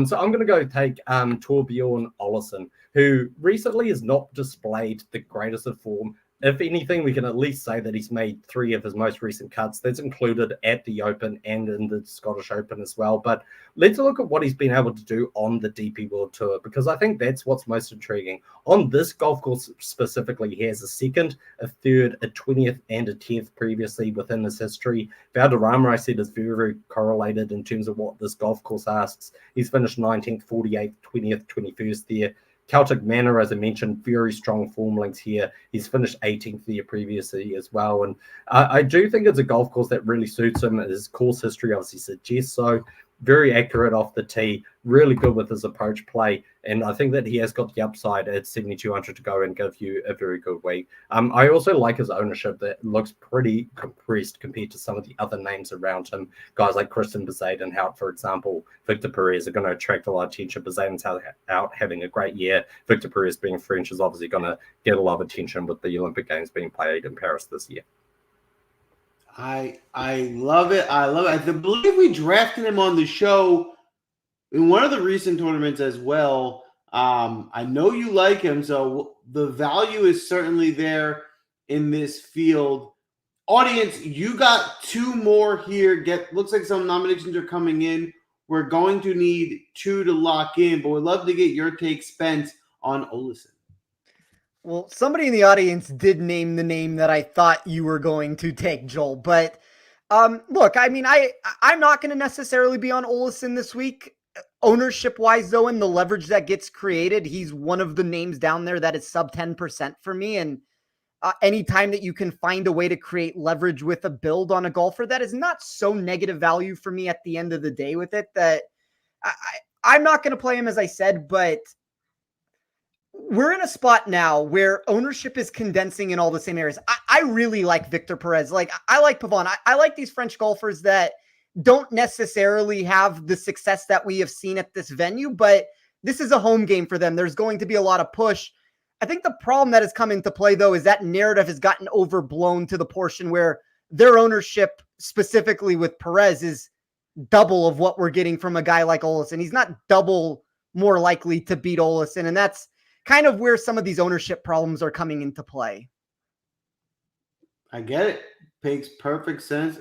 C: so I'm going to go take Torbjorn Olesen, who recently has not displayed the greatest of form. If anything, we can at least say that he's made 3 of his most recent cuts. That's included at the Open and in the Scottish Open as well. But let's look at what he's been able to do on the DP World Tour, because I think that's what's most intriguing. On this golf course specifically, he has a 2nd, a 3rd, a 20th, and a 10th previously within his history. Valderrama, I said, is very, very correlated in terms of what this golf course asks. He's finished 19th, 48th, 20th, 21st there. Celtic Manor, as I mentioned, very strong form links here. He's finished 18th there previously as well. And I do think it's a golf course that really suits him. His course history obviously suggests so. Very accurate off the tee, really good with his approach play. And I think that he has got the upside at 7,200 to go and give you a very good week. I also like his ownership that looks pretty compressed compared to some of the other names around him. Guys like Christian Bezuidenhout, for example, Victor Perez are going to attract a lot of attention. Bezuidenhout's out having a great year. Victor Perez being French is obviously going to get a lot of attention with the Olympic Games being played in Paris this year.
A: I love it. I love it. I believe we drafted him on the show in one of the recent tournaments as well. I know you like him, so the value is certainly there in this field. Audience, you got 2 more here. Looks like some nominations are coming in. We're going to need 2 to lock in, but we'd love to get your take, Spence, on Olesen.
B: Well, somebody in the audience did name the name that I thought you were going to take, Joel. But look, I mean, I'm not going to necessarily be on Olesen this week. Ownership-wise, though, and the leverage that gets created, he's one of the names down there that is sub 10% for me. And anytime that you can find a way to create leverage with a build on a golfer, that is not so negative value for me at the end of the day with it, that I'm not going to play him, as I said, but we're in a spot now where ownership is condensing in all the same areas. I really like Victor Perez. Like, I like Pavon. I like these French golfers that don't necessarily have the success that we have seen at this venue, but this is a home game for them. There's going to be a lot of push. I think the problem that has come into play, though, is that narrative has gotten overblown to the portion where their ownership, specifically with Perez, is double of what we're getting from a guy like Olesen. He's not double more likely to beat Olesen, and that's kind of where some of these ownership problems are coming into play.
A: I get it. Makes perfect sense.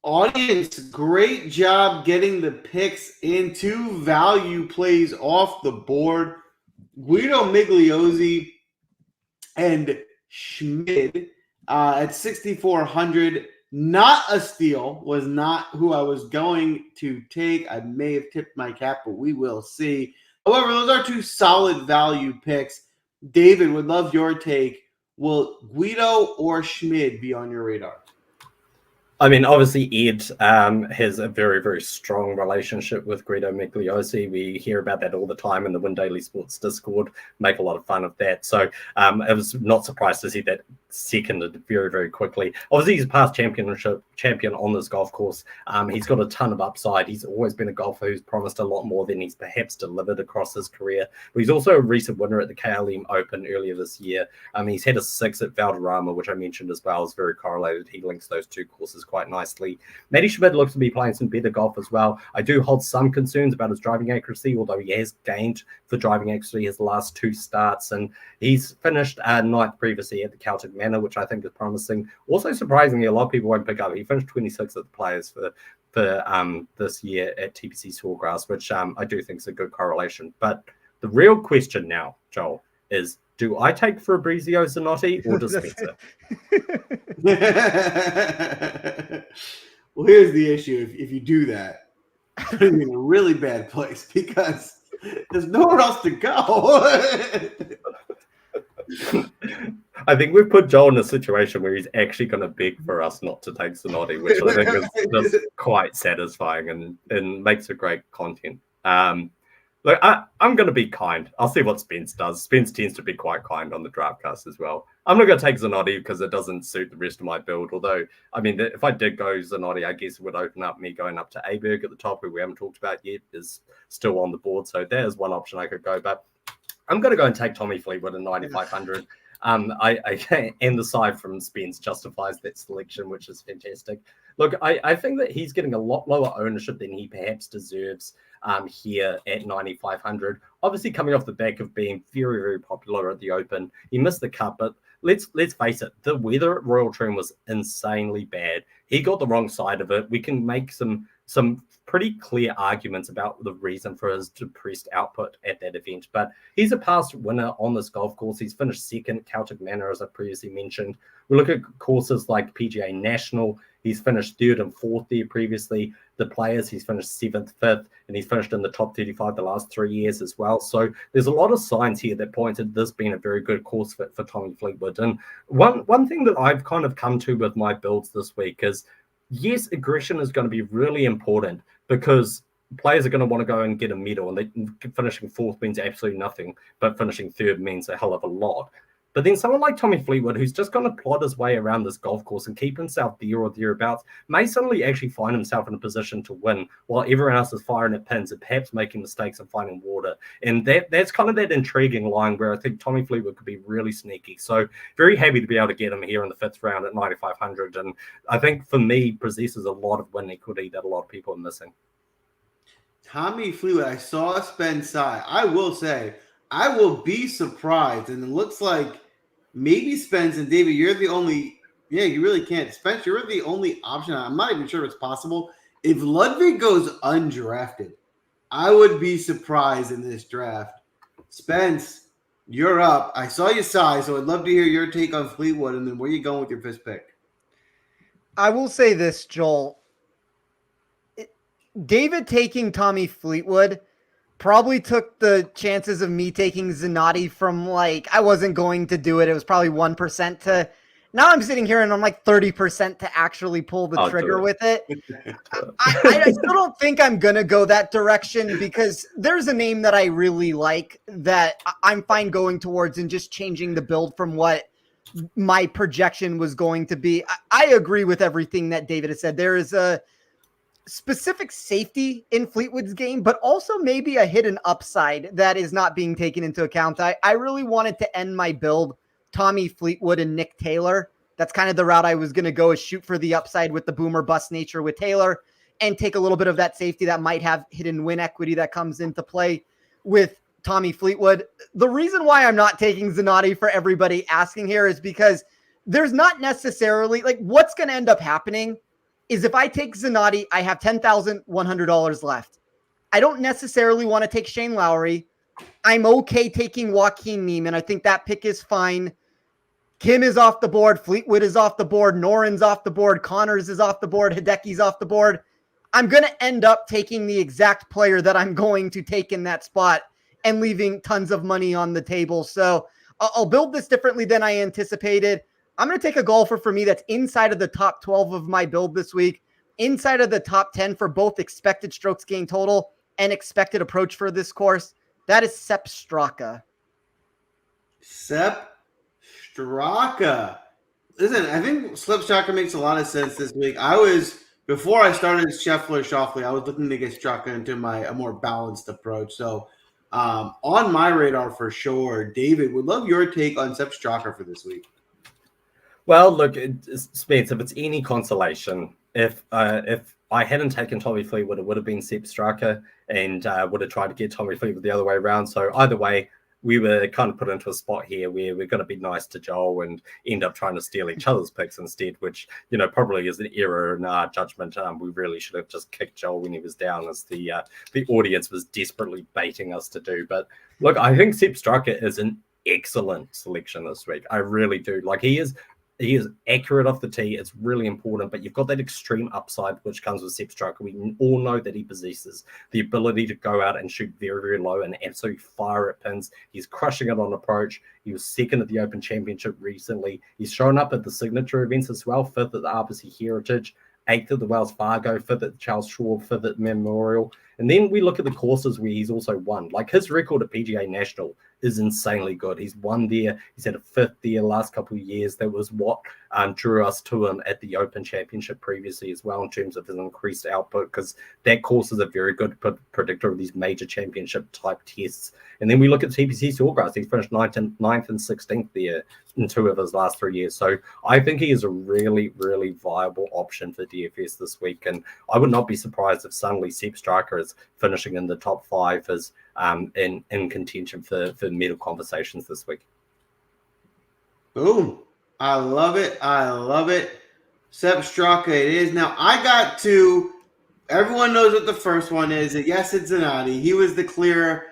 A: Audience, great job getting the picks into value plays off the board. Guido Migliozzi and Schmid at 6,400. Not a steal. Was not who I was going to take. I may have tipped my cap, but we will see. However, those are two solid value picks. David, would love your take. Will Guido or Schmid be on your radar?
C: I mean, obviously, Ed has a very, very strong relationship with Guido Migliozzi. We hear about that all the time in the Win Daily Sports Discord, make a lot of fun of that. So I was not surprised to see that seconded very, very quickly. Obviously, he's a past champion on this golf course. He's got a ton of upside. He's always been a golfer who's promised a lot more than he's perhaps delivered across his career. But he's also a recent winner at the KLM Open earlier this year. He's had a 6 at Valderrama, which I mentioned as well, is very correlated. He links those two courses quite nicely. Matty Schmidt looks to be playing some better golf as well. I do hold some concerns about his driving accuracy, although he has gained for driving accuracy his last 2 starts, and he's finished 9th previously at the Celtic Manor, which I think is promising. Also, surprisingly, a lot of people won't pick up. He finished 26th at the Players for this year at TPC Sawgrass, which I do think is a good correlation. But the real question now, Joel, is do I take Fabrizio Zanotti or does Spencer?
A: Well, here's the issue. If you do that, you're in a really bad place because there's nowhere else to go.
C: I think we've put Joel in a situation where he's actually going to beg for us not to take Zanotti, which I think is just quite satisfying and makes for great content. Look, I'm going to be kind. I'll see what Spence does. Spence tends to be quite kind on the Draftcast as well. I'm not going to take Zanotti because it doesn't suit the rest of my build. Although, I mean, if I did go Zanotti, I guess it would open up me going up to Aberg at the top, who we haven't talked about yet, is still on the board. So that is one option I could go. But I'm going to go and take Tommy Fleetwood at 9,500. And the side from Spence justifies that selection, which is fantastic. Look, I think that he's getting a lot lower ownership than he perhaps deserves here at 9,500. Obviously, coming off the back of being very, very popular at the Open, he missed the cut, but let's face it, the weather at Royal Troon was insanely bad. He got the wrong side of it. We can make some pretty clear arguments about the reason for his depressed output at that event. But he's a past winner on this golf course. He's finished second at Celtic Manor, as I previously mentioned. We look at courses like PGA National. He's finished 3rd and 4th there previously. The Players, he's finished 7th, 5th, and he's finished in the top 35 the last 3 years as well. So there's a lot of signs here that point to this being a very good course fit for Tommy Fleetwood. And one thing that I've kind of come to with my builds this week is, yes, aggression is going to be really important because players are going to want to go and get a medal, and finishing 4th means absolutely nothing, but finishing 3rd means a hell of a lot. But then someone like Tommy Fleetwood, who's just going to plod his way around this golf course and keep himself there or thereabouts, may suddenly actually find himself in a position to win while everyone else is firing at pins and perhaps making mistakes and finding water. And that's kind of that intriguing line where I think Tommy Fleetwood could be really sneaky. So very happy to be able to get him here in the 5th round at 9,500. And I think for me, possesses a lot of win equity that a lot of people are missing.
A: Tommy Fleetwood, I saw Spence side. I will say, I will be surprised. And it looks like maybe Spence and David, you're the only, you really can't. Spence, you're the only option. I'm not even sure if it's possible. If Ludwig goes undrafted, I would be surprised in this draft. Spence, you're up. I saw your size, so I'd love to hear your take on Fleetwood, and then where you going with your 5th pick?
B: I will say this, Joel. David taking Tommy Fleetwood probably took the chances of me taking Zanotti from I wasn't going to do it. It was probably 1% to Now I'm sitting here and I'm like 30% to actually pull the trigger with it. I still don't think I'm going to go that direction because there's a name that I really like that I'm fine going towards and just changing the build from what my projection was going to be. I agree with everything that David has said. There is a specific safety in Fleetwood's game, but also maybe a hidden upside that is not being taken into account. I really wanted to end my build Tommy Fleetwood and Nick Taylor. That's kind of the route I was going to go, is shoot for the upside with the boomer bust nature with Taylor and take a little bit of that safety that might have hidden win equity that comes into play with Tommy Fleetwood. The reason why I'm not taking Zanotti for everybody asking here is because there's not necessarily like what's going to end up happening is if I take Zanotti, I have $10,100 left. I don't necessarily want to take Shane Lowry. I'm okay taking Joaquin Niemann. I think that pick is fine. Kim is off the board. Fleetwood is off the board. Noren's off the board. Connors is off the board. Hideki's off the board. I'm going to end up taking the exact player that I'm going to take in that spot and leaving tons of money on the table. So I'll build this differently than I anticipated. I'm going to take a golfer for me that's inside of the top 12 of my build this week, inside of the top 10 for both expected strokes gained total and expected approach for this course. That is Sepp Straka.
A: Sepp Straka. Listen, I think Sepp Straka makes a lot of sense this week. Before I started Scheffler-Schauffele, I was looking to get Straka into a more balanced approach. So on my radar for sure. David, would love your take on Sepp Straka for this week.
C: Well, look, Spence, if it's any consolation, if I hadn't taken Tommy Fleetwood, it would have been Sepp Straka, and would have tried to get Tommy Fleetwood the other way around. So either way, we were kind of put into a spot here where we're going to be nice to Joel and end up trying to steal each other's picks instead, which, probably is an error in our judgment. We really should have just kicked Joel when he was down, as the audience was desperately baiting us to do. But look, I think Sepp Straka is an excellent selection this week. I really do. Like, he is accurate off the tee. It's really important, but you've got that extreme upside which comes with Sepp Straka. We all know that he possesses the ability to go out and shoot very, very low and absolutely fire at pins. He's crushing it on approach. He was second at the Open Championship recently. He's shown up at the signature events as well, 5th at the RBC Heritage, 8th at the Wells Fargo, 5th at the Charles Schwab, 5th at Memorial. And then we look at the courses where he's also won. Like, his record at PGA National is insanely good. He's won there. He's had a 5th there last couple of years. That was what drew us to him at the Open Championship previously as well, in terms of his increased output, because that course is a very good predictor of these major championship type tests. And then we look at TPC Sawgrass. He's finished 9th and 16th there in 2 of his last 3 years. So I think he is a really, really viable option for DFS this week. And I would not be surprised if suddenly Sepp Straka is finishing in the top 5 as in contention for medal conversations this week.
A: Boom. I love it. I love it. Sepp Straka it is. Now, I got to – everyone knows what the first one is. Yes, it's Zanotti. He was the clear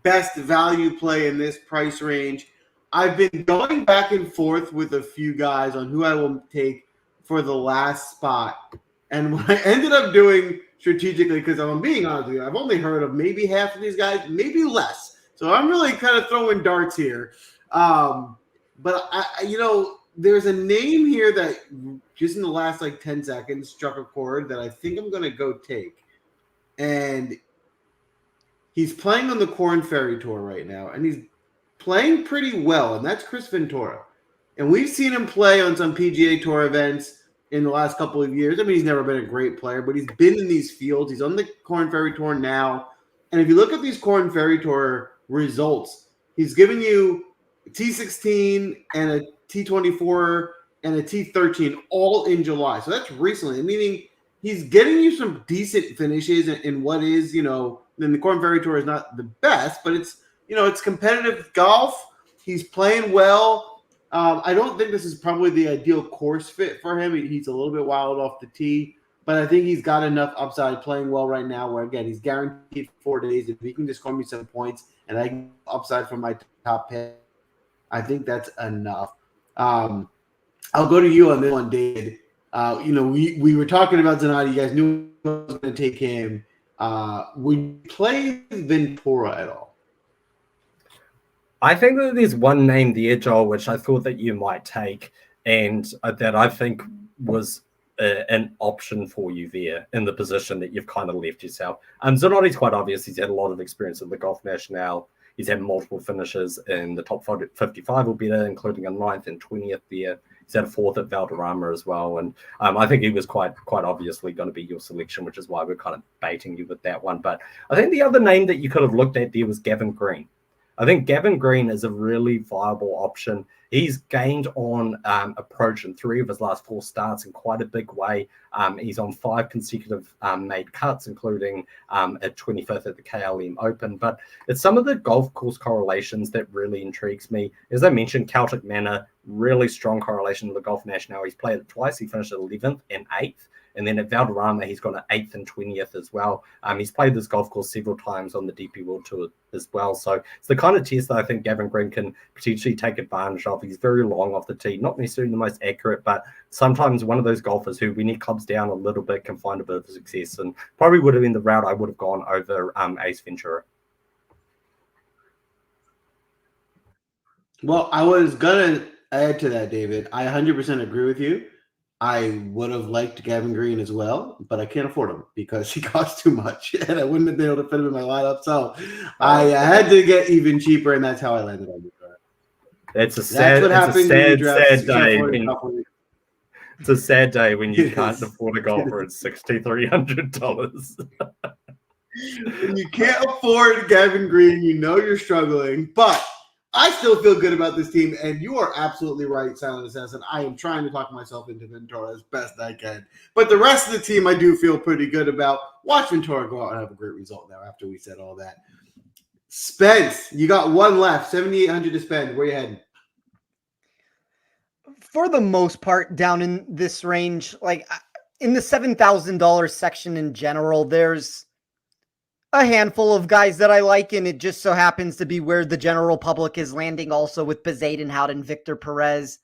A: best value play in this price range. I've been going back and forth with a few guys on who I will take for the last spot. And what I ended up doing strategically, because I'm being honest with you, I've only heard of maybe half of these guys, maybe less. So I'm really kind of throwing darts here. But, there's a name here that just in the last 10 seconds struck a chord that I think I'm going to go take. And he's playing on the Korn Ferry Tour right now, and he's playing pretty well, and that's Chris Ventura. And we've seen him play on some PGA Tour events in the last couple of years. I mean, he's never been a great player, but he's been in these fields. He's on the Korn Ferry Tour now. And if you look at these Korn Ferry Tour results, he's giving you a T16 and a T24 and a T13 all in July. So that's recently, meaning he's getting you some decent finishes in what is, then the Korn Ferry Tour is not the best, but it's, it's competitive golf. He's playing well. I don't think this is probably the ideal course fit for him. He's a little bit wild off the tee, but I think he's got enough upside playing well right now where, again, he's guaranteed 4 days. If he can just score me some points and I can upside from my top pick, I think that's enough. I'll go to you on this one, David. We were talking about Zanotti. You guys knew I was going to take him. Would you play Ventura at all?
C: I think that there's one name there, Joel, which I thought that you might take. and that I think was an option for you there in the position that you've kind of left yourself. Zanotti's quite obvious. He's had a lot of experience in the Golf National. He's had multiple finishes in the top 55 or better, including a 9th and 20th there. He's had a 4th at Valderrama as well. And I think he was quite obviously going to be your selection, which is why we're kind of baiting you with that one. But I think the other name that you could have looked at there was Gavin Green. I think Gavin Green is a really viable option. He's gained on approach in 3 of his last 4 starts in quite a big way. He's on 5 consecutive made cuts, including a 25th at the KLM Open. But it's some of the golf course correlations that really intrigues me. As I mentioned, Celtic Manor, really strong correlation to the Golf National. He's played it twice. He finished at 11th and 8th. And then at Valderrama, he's got an 8th and 20th as well. He's played this golf course several times on the DP World Tour as well. So it's the kind of test that I think Gavin Green can potentially take advantage of. He's very long off the tee, not necessarily the most accurate, but sometimes one of those golfers who, when he clubs down a little bit, can find a bit of success. And probably would have been the route I would have gone over Ace Ventura.
A: Well, I was going to add to that, David. I 100% agree with you. I would have liked Gavin Green as well, but I can't afford him because he costs too much, and I wouldn't have been able to fit him in my lineup. So I had to get even cheaper, and that's how I landed on the draft.
C: It's a sad day. It's a sad day when you can't afford a golfer at $6,300.
A: When you can't afford Gavin Green, you know you're struggling, but I still feel good about this team, and you are absolutely right, Silent Assassin. I am trying to talk myself into Ventura as best I can. But the rest of the team I do feel pretty good about. Watch Ventura go out and have a great result now after we said all that. Spence, you got one left, $7,800 to spend. Where you heading?
B: For the most part, down in this range, like in the $7,000 section in general, there's a handful of guys that I like, and it just so happens to be where the general public is landing also with Bezadenhout and Victor Perez.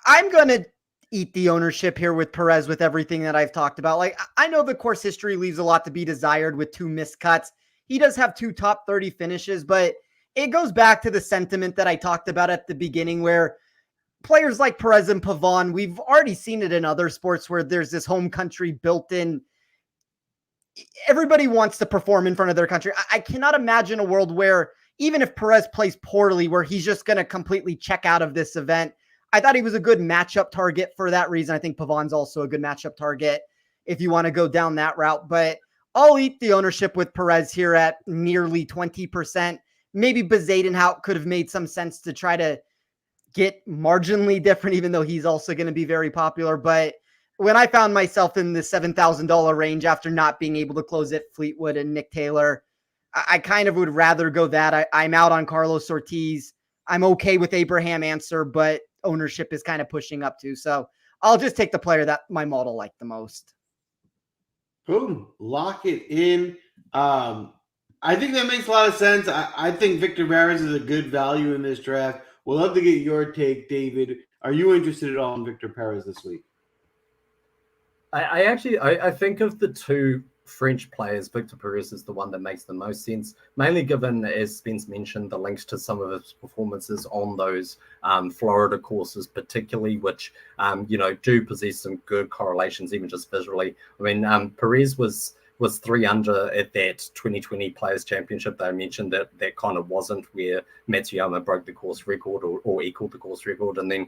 B: I'm going to eat the ownership here with Perez with everything that I've talked about. Like, I know the course history leaves a lot to be desired with 2 missed cuts. He does have 2 top 30 finishes, but it goes back to the sentiment that I talked about at the beginning where players like Perez and Pavon, we've already seen it in other sports where there's this home country built in. Everybody wants to perform in front of their country. I cannot imagine a world where even if Perez plays poorly, where he's just going to completely check out of this event. I thought he was a good matchup target for that reason. I think Pavon's also a good matchup target if you want to go down that route, but I'll eat the ownership with Perez here at nearly 20%. Maybe Bezadenhout could have made some sense to try to get marginally different, even though he's also going to be very popular. But when I found myself in the $7,000 range after not being able to close at Fleetwood and Nick Taylor, I kind of would rather go that. I'm out on Carlos Ortiz. I'm okay with Abraham Answer, but ownership is kind of pushing up too. So I'll just take the player that my model liked the most.
A: Boom. Lock it in. I think that makes a lot of sense. I think Victor Perez is a good value in this draft. We'll love to get your take, David. Are you interested at all in Victor Perez this week?
C: I think of the 2 French players, Victor Perez is the one that makes the most sense, mainly given, as Spence mentioned, the links to some of his performances on those Florida courses, particularly, which, do possess some good correlations, even just visually. I mean, Perez was 3 under at that 2020 Players Championship that I mentioned that kind of wasn't where Matsuyama broke the course record or equaled the course record. And then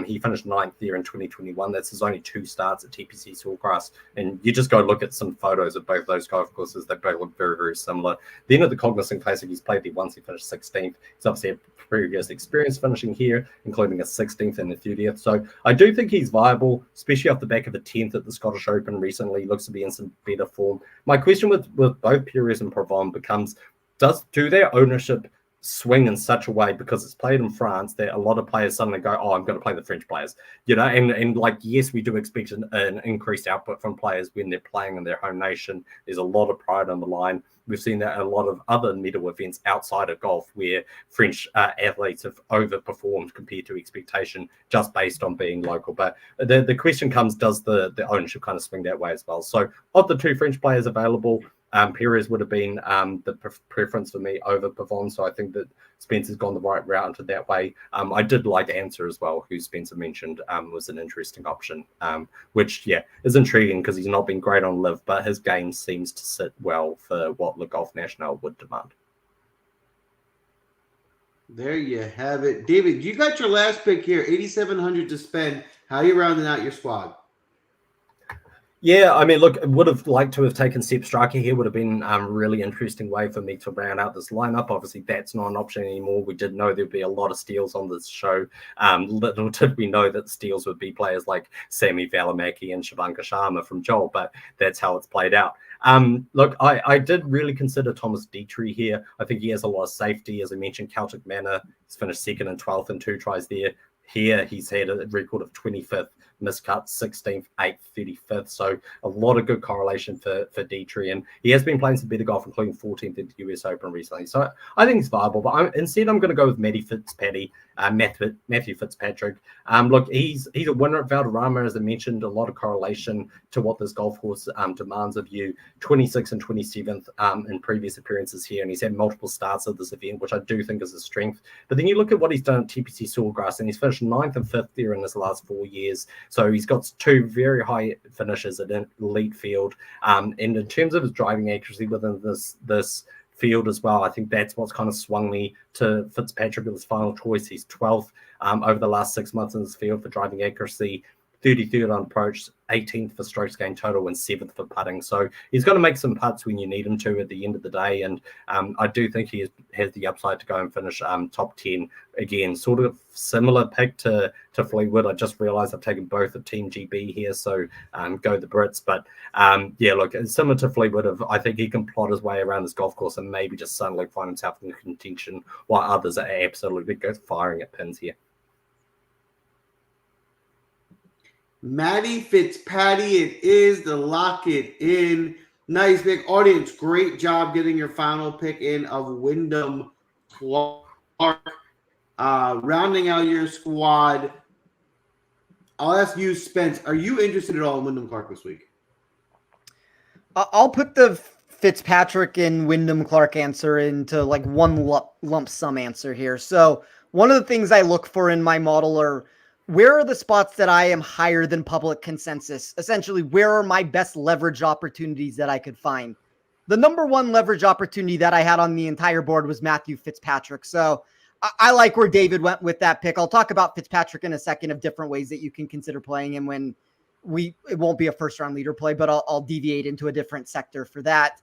C: he finished 9th there in 2021. That's his only 2 starts at TPC Sawgrass. And you just go look at some photos of both those golf courses. They both look very, very similar. Then at the Cognizant Classic, he's played there once. He finished 16th. He's obviously had previous experience finishing here, including a 16th and a 30th. So I do think he's viable, especially off the back of a 10th at the Scottish Open recently. Looks to be in some better form. My question with both Perez and Pavon becomes, do their ownership swing in such a way, because it's played in France, that a lot of players suddenly go, I'm going to play the French players, and like, yes, we do expect an increased output from players when they're playing in their home nation. There's a lot of pride on the line. We've seen that at a lot of other medal events outside of golf where French athletes have overperformed compared to expectation just based on being local. But the question comes, does the ownership kind of swing that way as well? So of the 2 French players available, Perez would have been the preference for me over Pavon, so I think that Spence has gone the right route into that way. I did like Answer as well, who Spencer mentioned was an interesting option, which, is intriguing because he's not been great on live, but his game seems to sit well for what Le Golf National would demand.
A: There you have it. David, you got your last pick here, 8,700 to spend. How are you rounding out your squad?
C: Yeah, I mean, look, would have liked to have taken Sepp Striker here. Would have been a really interesting way for me to round out this lineup. Obviously, that's not an option anymore. We did know there'd be a lot of steals on this show. Little did we know that steals would be players like Sami Välimäki and Shivanka Sharma from Joel, but that's how it's played out. Look, I did really consider Thomas Dietrich here. I think he has a lot of safety. As I mentioned, Celtic Manor, he's finished 2nd and 12th in 2 tries there. Here, he's had a record of 25th, miscut 16th, 8th, 35th. So a lot of good correlation for Dietrich. And he has been playing some better golf, including 14th at the US Open recently. So I think it's viable. But instead, I'm going to go with Matthew Fitzpatrick. Look, he's a winner at Valderrama, as I mentioned, a lot of correlation to what this golf course demands of you. 26th and 27th in previous appearances here. And he's had multiple starts at this event, which I do think is a strength. But then you look at what he's done at TPC Sawgrass, and he's finished 9th and 5th there in his last 4 years. So he's got 2 very high finishes at an elite field. And in terms of his driving accuracy within this field as well, I think that's what's kind of swung me to Fitzpatrick as his final choice. He's 12th over the last 6 months in this field for driving accuracy, 33rd on approach, 18th for strokes gained total, and 7th for putting. So he's going to make some putts when you need him to at the end of the day. And I do think he has the upside to go and finish top 10 again. Sort of similar pick to Fleetwood. I just realized I've taken both of Team GB here, so go the Brits. But look, similar to Fleetwood, I think he can plot his way around this golf course and maybe just suddenly find himself in contention while others are absolutely firing at pins here.
A: Matty Fitzpatty, it is the lock it in. Nice big audience. Great job getting your final pick in of Wyndham Clark. Rounding out your squad, I'll ask you, Spence, are you interested at all in Wyndham Clark this week?
B: I'll put the Fitzpatrick and Wyndham Clark answer into like one lump sum answer here. So one of the things I look for in my model are, where are the spots that I am higher than public consensus? Essentially, where are my best leverage opportunities that I could find? The number one leverage opportunity that I had on the entire board was Matthew Fitzpatrick. So I like where David went with that pick. I'll talk about Fitzpatrick in a second of different ways that you can consider playing him when it won't be a first round leader play, but I'll deviate into a different sector for that.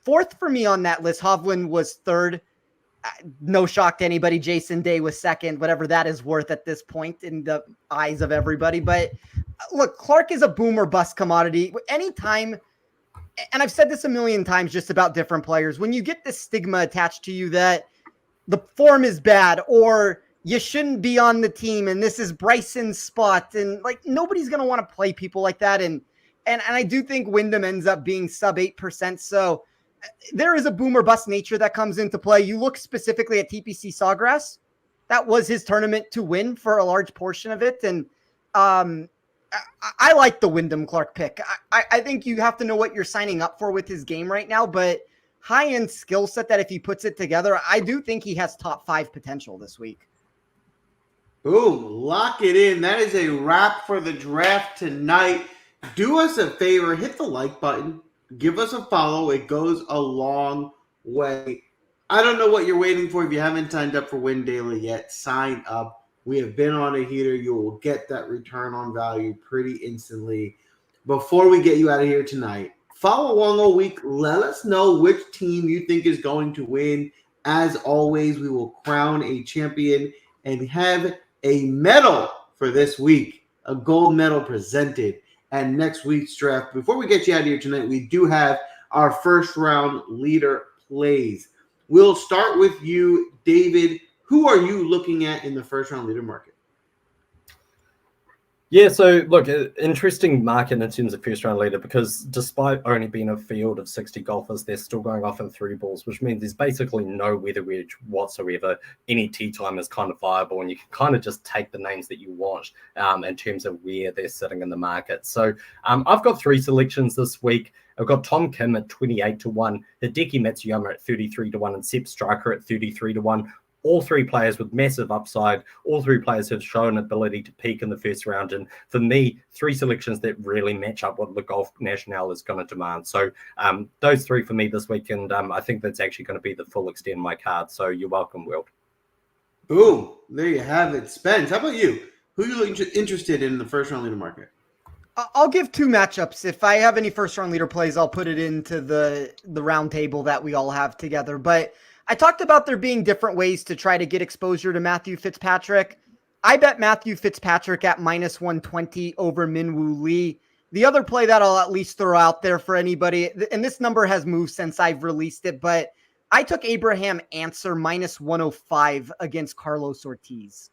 B: Fourth for me on that list, Hovland was third. No shock to anybody. Jason Day was second, whatever that is worth at this point in the eyes of everybody. But look, Clark is a boom or bust commodity. Anytime, and I've said this a million times just about different players, when you get this stigma attached to you that the form is bad or you shouldn't be on the team and this is Bryson's spot, and like nobody's going to want to play people like that. And I do think Wyndham ends up being sub 8%. So there is a boom or bust nature that comes into play. You look specifically at TPC Sawgrass. That was his tournament to win for a large portion of it. And I like the Wyndham Clark pick. I think you have to know what you're signing up for with his game right now, but high-end skill set that if he puts it together, I do think he has top 5 potential this week.
A: Boom. Lock it in. That is a wrap for the draft tonight. Do us a favor. Hit the like button. Give us a follow. It goes a long way. I don't know what you're waiting for. If you haven't signed up for Win Daily yet, sign up. We have been on a heater. You will get that return on value pretty instantly. Before we get you out of here tonight, follow along all week. Let us know which team you think is going to win. As always, we will crown a champion and have a medal for this week, a gold medal presented at next week's draft. Before we get you out of here tonight, we do have our first round leader plays. We'll start with you, David. Who are you looking at in the first round leader market?
C: Yeah, so look, interesting market in terms of first round leader, because despite only being a field of 60 golfers, they're still going off in 3 balls, which means there's basically no weather wedge whatsoever. Any tee time is kind of viable, and you can kind of just take the names that you want in terms of where they're sitting in the market. So I've got 3 selections this week. I've got Tom Kim at 28-1, Hideki Matsuyama at 33-1, and Sepp Striker at 33-1. All three players with massive upside. All three players have shown ability to peak in the first round. And for me, three selections that really match up what the Golf National is going to demand. So those three for me this week. And I think that's actually going to be the full extent of my card. So you're welcome, Will.
A: Boom. There you have it. Spence, how about you? Who are you interested in the first round leader market?
B: I'll give two matchups. If I have any first round leader plays, I'll put it into the round table that we all have together. But I talked about there being different ways to try to get exposure to Matthew Fitzpatrick. I bet Matthew Fitzpatrick at -120 over Minwoo Lee. The other play that I'll at least throw out there for anybody, and this number has moved since I've released it, but I took Abraham Answer -105 against Carlos Ortiz.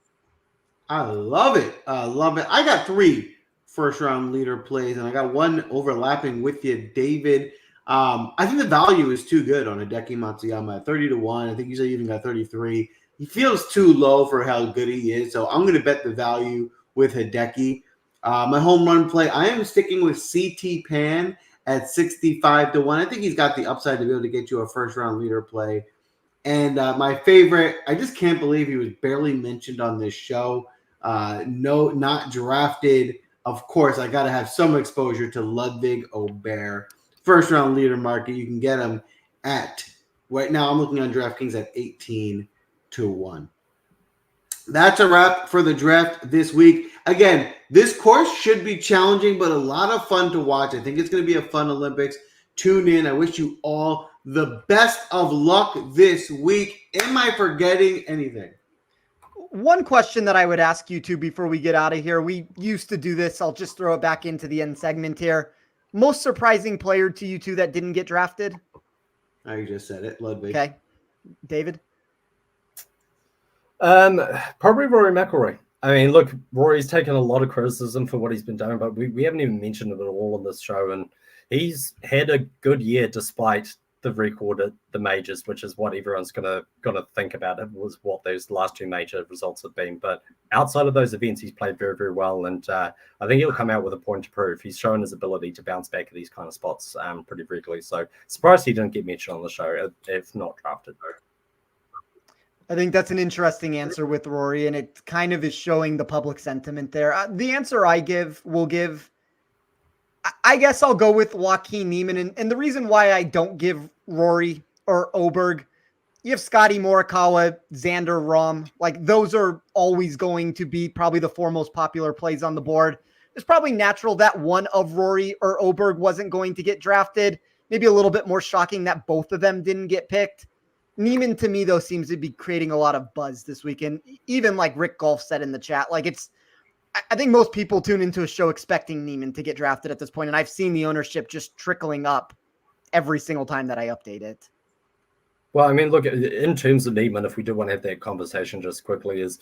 A: I love it. I love it. I got three first round leader plays, and I got one overlapping with you, David. I think the value is too good on Hideki Matsuyama at 30-1. I think you said you even got 33. He feels too low for how good he is, so I'm going to bet the value with Hideki. My home run play, I am sticking with CT Pan at 65-1. I think he's got the upside to be able to get you a first round leader play. And my favorite, I just can't believe he was barely mentioned on this show. No, not drafted. Of course, I got to have some exposure to Ludwig Aubert. First round leader market, you can get him at, right now I'm looking on DraftKings at 18-1. That's a wrap for the draft this week. Again, this course should be challenging, but a lot of fun to watch. I think it's going to be a fun Olympics. Tune in. I wish you all the best of luck this week. Am I forgetting anything?
B: One question that I would ask you two before we get out of here. We used to do this. I'll just throw it back into the end segment here. Most surprising player to you two that didn't get drafted?
A: I just said it. Ludwig.
B: Okay. David?
C: Probably Rory McIlroy. I mean, look, Rory's taken a lot of criticism for what he's been doing, but we haven't even mentioned it at all on this show. And he's had a good year despite the record at the majors, which is what everyone's gonna think about. It was what those last two major results have been. But outside of those events, he's played very, very well, and I think he'll come out with a point to prove. He's shown his ability to bounce back at these kind of spots pretty regularly. So surprised he didn't get mentioned on the show, if not drafted.
B: I think that's an interesting answer with Rory, and it kind of is showing the public sentiment there. The answer I will give, I guess I'll go with Joaquin Niemann. And the reason why I don't give Rory or Oberg, you have Scotty Morikawa, Xander Rahm. Like, those are always going to be probably the four most popular plays on the board. It's probably natural that one of Rory or Oberg wasn't going to get drafted. Maybe a little bit more shocking that both of them didn't get picked. Niemann, to me, though, seems to be creating a lot of buzz this weekend. Even like Rick Golf said in the chat, like I think most people tune into a show expecting Niemann to get drafted at this point, and I've seen the ownership just trickling up every single time that I update it.
C: Well, I mean, look, in terms of Niemann, if we do want to have that conversation just quickly, is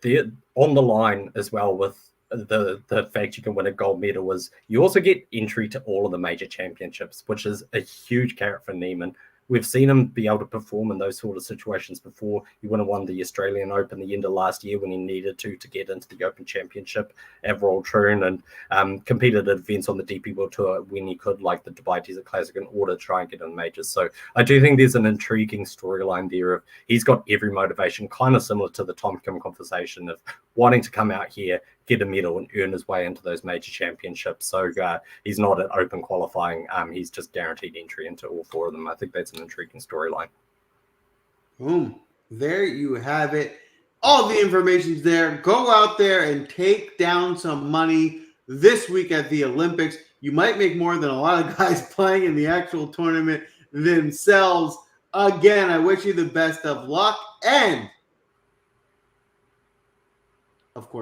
C: the on the line as well with the fact you can win a gold medal is you also get entry to all of the major championships, which is a huge carrot for Niemann. We've seen him be able to perform in those sort of situations before. He would have won the Australian Open the end of last year when he needed to get into the Open Championship at Royal Troon, and competed at events on the DP World Tour when he could, like the Dubai Desert Classic, in order to try and get in majors. So I do think there's an intriguing storyline there of he's got every motivation, kind of similar to the Tom Kim conversation of wanting to come out here, get a medal, and earn his way into those major championships. So he's not at open qualifying. He's just guaranteed entry into all four of them. I think that's an intriguing storyline.
A: Boom. There you have it. All the information's there. Go out there and take down some money this week at the Olympics. You might make more than a lot of guys playing in the actual tournament themselves. Again, I wish you the best of luck. And, of course,